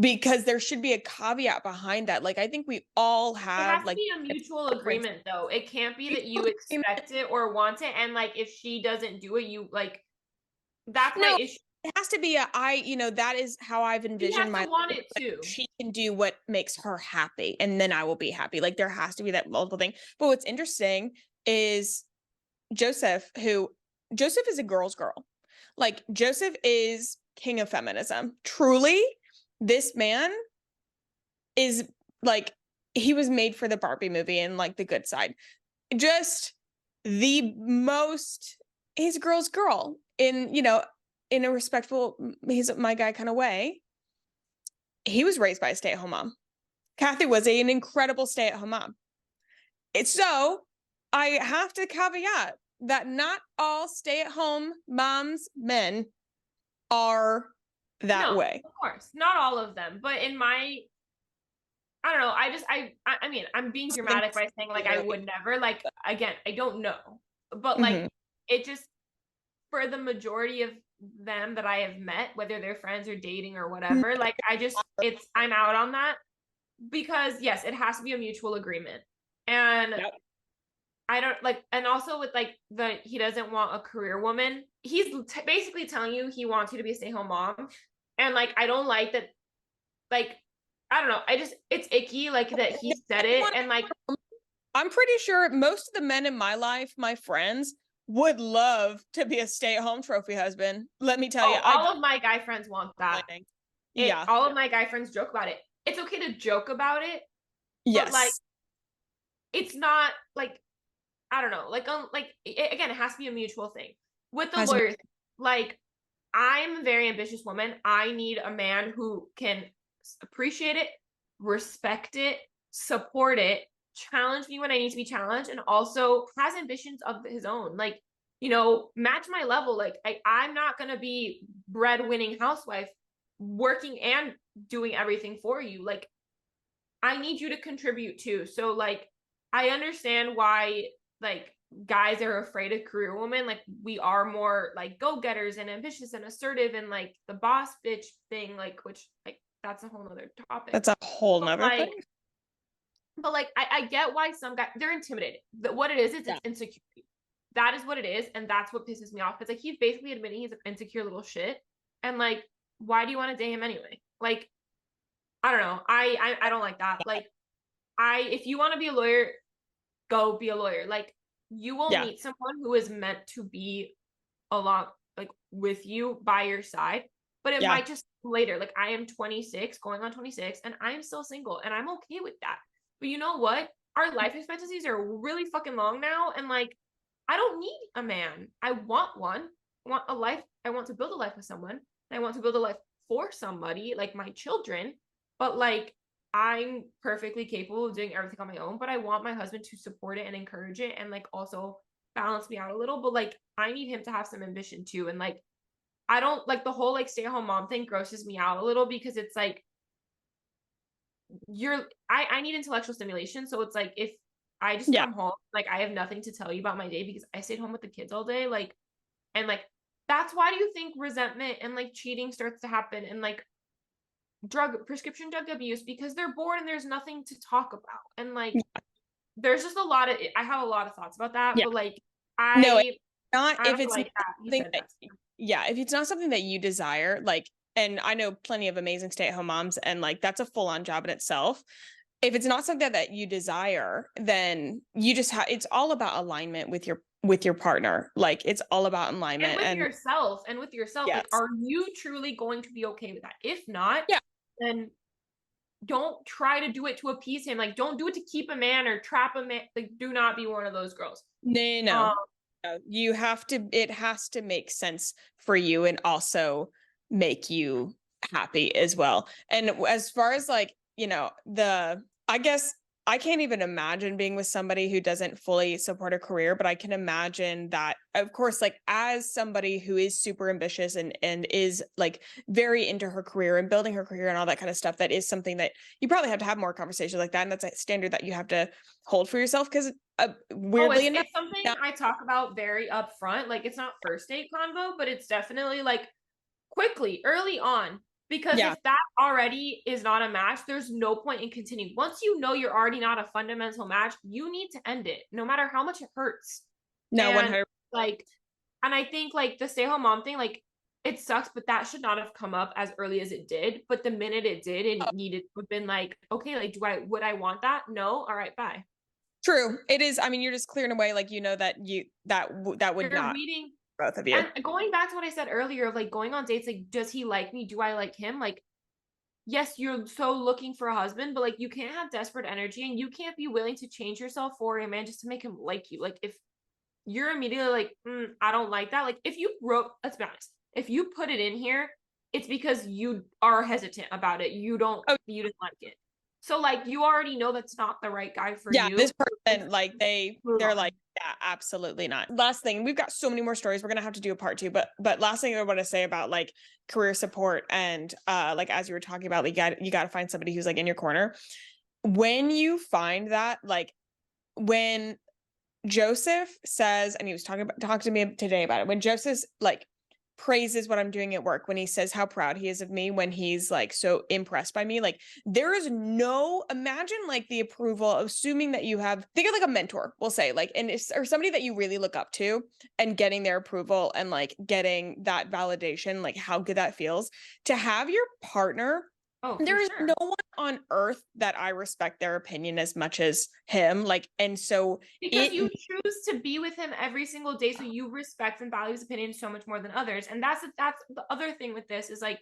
because there should be a caveat behind that. Like, I think we all have to be a mutual agreement though. It can't be that you expect it or want it. And like, if she doesn't do it, you like, that's my issue. It has to be that is how I've envisioned my want it too. She can do what makes her happy and then I will be happy. Like, there has to be that multiple thing. But what's interesting is Joseph is a girl's girl. Like, Joseph is king of feminism. Truly, this man is like, he was made for the Barbie movie and like the good side. Just he's a girl's girl in a respectful, he's my guy kind of way. He was raised by a stay-at-home mom. Kathy was an incredible stay-at-home mom. So I have to caveat that not all stay-at-home moms, men, are that way. Of course, not all of them. But in my I don't know. I mean, I'm being dramatic by saying like I would never. Like again, I don't know, but like it just for the majority of them that I have met, whether they're friends or dating or whatever, like I'm out on that because yes, it has to be a mutual agreement, and I don't like, and also with like he doesn't want a career woman. He's basically telling you he wants you to be a stay-home mom, and like I don't like that. Like I don't know. It's icky like that he said it, and like I'm pretty sure most of the men in my life, my friends, would love to be a stay-at-home trophy husband. Let me tell you, all of my guy friends want that. Yeah, all of my guy friends joke about it. It's okay to joke about it, yes, but like it's not like I don't know. Like again, it has to be a mutual thing with the lawyers. Like I'm a very ambitious woman. I need a man who can appreciate it, respect it, support it, challenge me when I need to be challenged, and also has ambitions of his own. Like, you know, match my level. Like I'm not gonna be breadwinning housewife working and doing everything for you. Like I need you to contribute too. So like I understand why like guys are afraid of career women. Like we are more like go-getters and ambitious and assertive and like the boss bitch thing, like which like that's a whole nother topic. That's a whole nother thing. But like I get why some guys they're intimidated. What it is, it's insecurity. That is what it is, and that's what pisses me off. Because like he's basically admitting he's an insecure little shit. And like, why do you want to date him anyway? Like, I don't know. I don't like that. Like, if you want to be a lawyer, go be a lawyer. Like, you will meet someone who is meant to be along like with you by your side, but it might just later. Like I am 26, going on 26, and I'm still single, and I'm okay with that. But you know what? Our life expectancies are really fucking long now, and like I don't need a man. I want one. I want a life. I want to build a life with someone. I want to build a life for somebody, like my children. But like I'm perfectly capable of doing everything on my own, but I want my husband to support it and encourage it and like also balance me out a little. But like I need him to have some ambition too. And like I don't like the whole like stay-at-home mom thing grosses me out a little because it's like I need intellectual stimulation. So it's like if I just come home, like I have nothing to tell you about my day because I stayed home with the kids all day, like and like that's why do you think resentment and like cheating starts to happen and like prescription drug abuse because they're bored and there's nothing to talk about. And like there's just I have a lot of thoughts about that, but like if it's not something that you desire, like, and I know plenty of amazing stay-at-home moms and like that's a full-on job in itself. If it's not something that you desire, then you just it's all about alignment with your partner. Like it's all about alignment and with yourself. Like, are you truly going to be okay with that? If not, then don't try to do it to appease him. Like, don't do it to keep a man or trap a man. Like, do not be one of those girls. No. You have to, it has to make sense for you and also make you happy as well. And as far as like, you know, I guess I can't even imagine being with somebody who doesn't fully support a career, but I can imagine that, of course, like as somebody who is super ambitious and is like very into her career and building her career and all that kind of stuff, that is something that you probably have to have more conversations like that. And that's a standard that you have to hold for yourself because weirdly enough, it's something I talk about very upfront. Like it's not first date convo, but it's definitely like quickly, early on. Because if that already is not a match, there's no point in continuing. Once you know you're already not a fundamental match, you need to end it, no matter how much it hurts. No, and 100%. Like, and I think like the stay-home mom thing, like it sucks, but that should not have come up as early as it did. But the minute it did, it needed to have been like, okay, like would I want that? No, all right, bye. True, it is. I mean, you're just clearing away, like that that would not. Both of you. And going back to what I said earlier of like going on dates, like, does he like me? Do I like him? Like, yes, you're so looking for a husband, but like you can't have desperate energy and you can't be willing to change yourself for a man just to make him like you. Like if you're immediately like, I don't like that. Like if you let's be honest, if you put it in here, it's because you are hesitant about it. You didn't like it. So like you already know that's not the right guy for you. Yeah, this person, like they're like, yeah, absolutely not. Last thing, we've got so many more stories. We're gonna have to do a part 2, but last thing I want to say about like career support and like as you were talking about, like you got to find somebody who's like in your corner. when you find that, like when Joseph says, and he was talking to me today about it, when Joseph like praises what I'm doing at work, when he says how proud he is of me, when he's like so impressed by me, like there is no, imagine like the approval, assuming that you have, think of like a mentor, we'll say, like, and it's, or somebody that you really look up to, and getting their approval and like getting that validation, like how good that feels to have your partner. Oh, for There is sure. no one on earth that I respect their opinion as much as him. Like, and so Because it, you choose to be with him every single day, so you respect and value his opinion so much more than others. And that's the other thing with this is like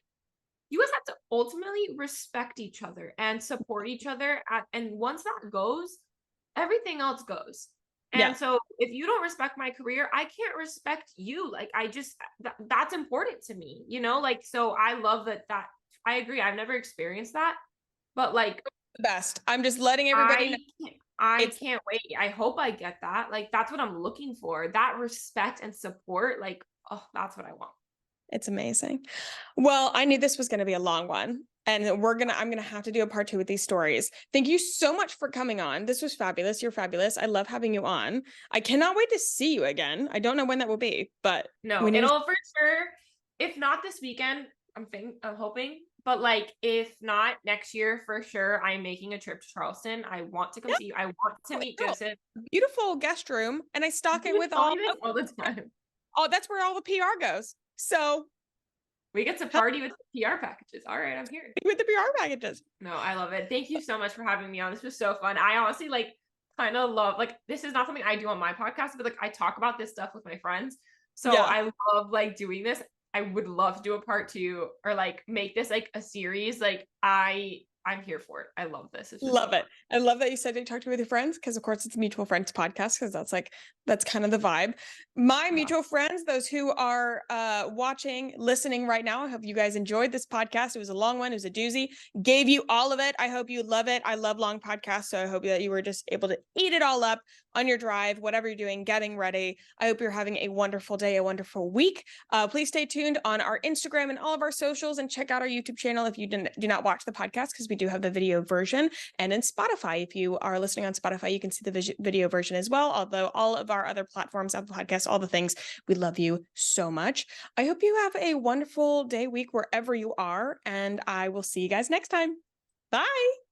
you guys have to ultimately respect each other and support each other. And once that goes, everything else goes. yeah, And so if you don't respect my career, I can't respect you. Like I just that's important to me, you know? Like so I love that I agree. I've never experienced that, but like the best. I'm just letting everybody know. I I It's can't wait. I hope I get that. Like that's what I'm looking for. That respect and support. Like, oh, that's what I want. it's amazing. Well, I knew this was going to be a long one, and I'm going to have to do a part 2 with these stories. Thank you so much for coming on. This was fabulous. You're fabulous. I love having you on. I cannot wait to see you again. I don't know when that will be, but No, we need to. it'll for sure. If not this weekend, I'm hoping. But like if not next year for sure, I'm making a trip to Charleston. I want to come Yeah, see you. I want to meet no, Joseph. beautiful guest room, and I stock it You with tell all me this all the time. oh, that's where all the PR goes. So We get to party with PR packages. All right, I'm here. with the PR packages. No, I love it. Thank you so much for having me on. This was so fun. I honestly like kind of love like this is not something I do on my podcast, but like I talk about this stuff with my friends. So Yeah. I love like doing this. I would love to do a part 2 or like make this like a series. Like I'm here for it. I love this. It's just so Love fun. it. I love that you said you talked to with your friends, because of course it's a mutual friends podcast, because that's like that's kind of the vibe. My Yeah. mutual friends, those who are watching, listening right now, I hope you guys enjoyed this podcast. It was a long one, it was a doozy. Gave you all of it. I hope you love it. I love long podcasts, so I hope that you were just able to eat it all up on your drive, whatever you're doing, getting ready. I hope you're having a wonderful day, a wonderful week. Please stay tuned on our Instagram and all of our socials, and check out our YouTube channel if you do not watch the podcast, because we do have the video version. And in Spotify, if you are listening on Spotify, you can see the video version as well. Although all of our other platforms, Apple Podcasts, all the things, we love you so much. I hope you have a wonderful day, week, wherever you are. And I will see you guys next time. Bye.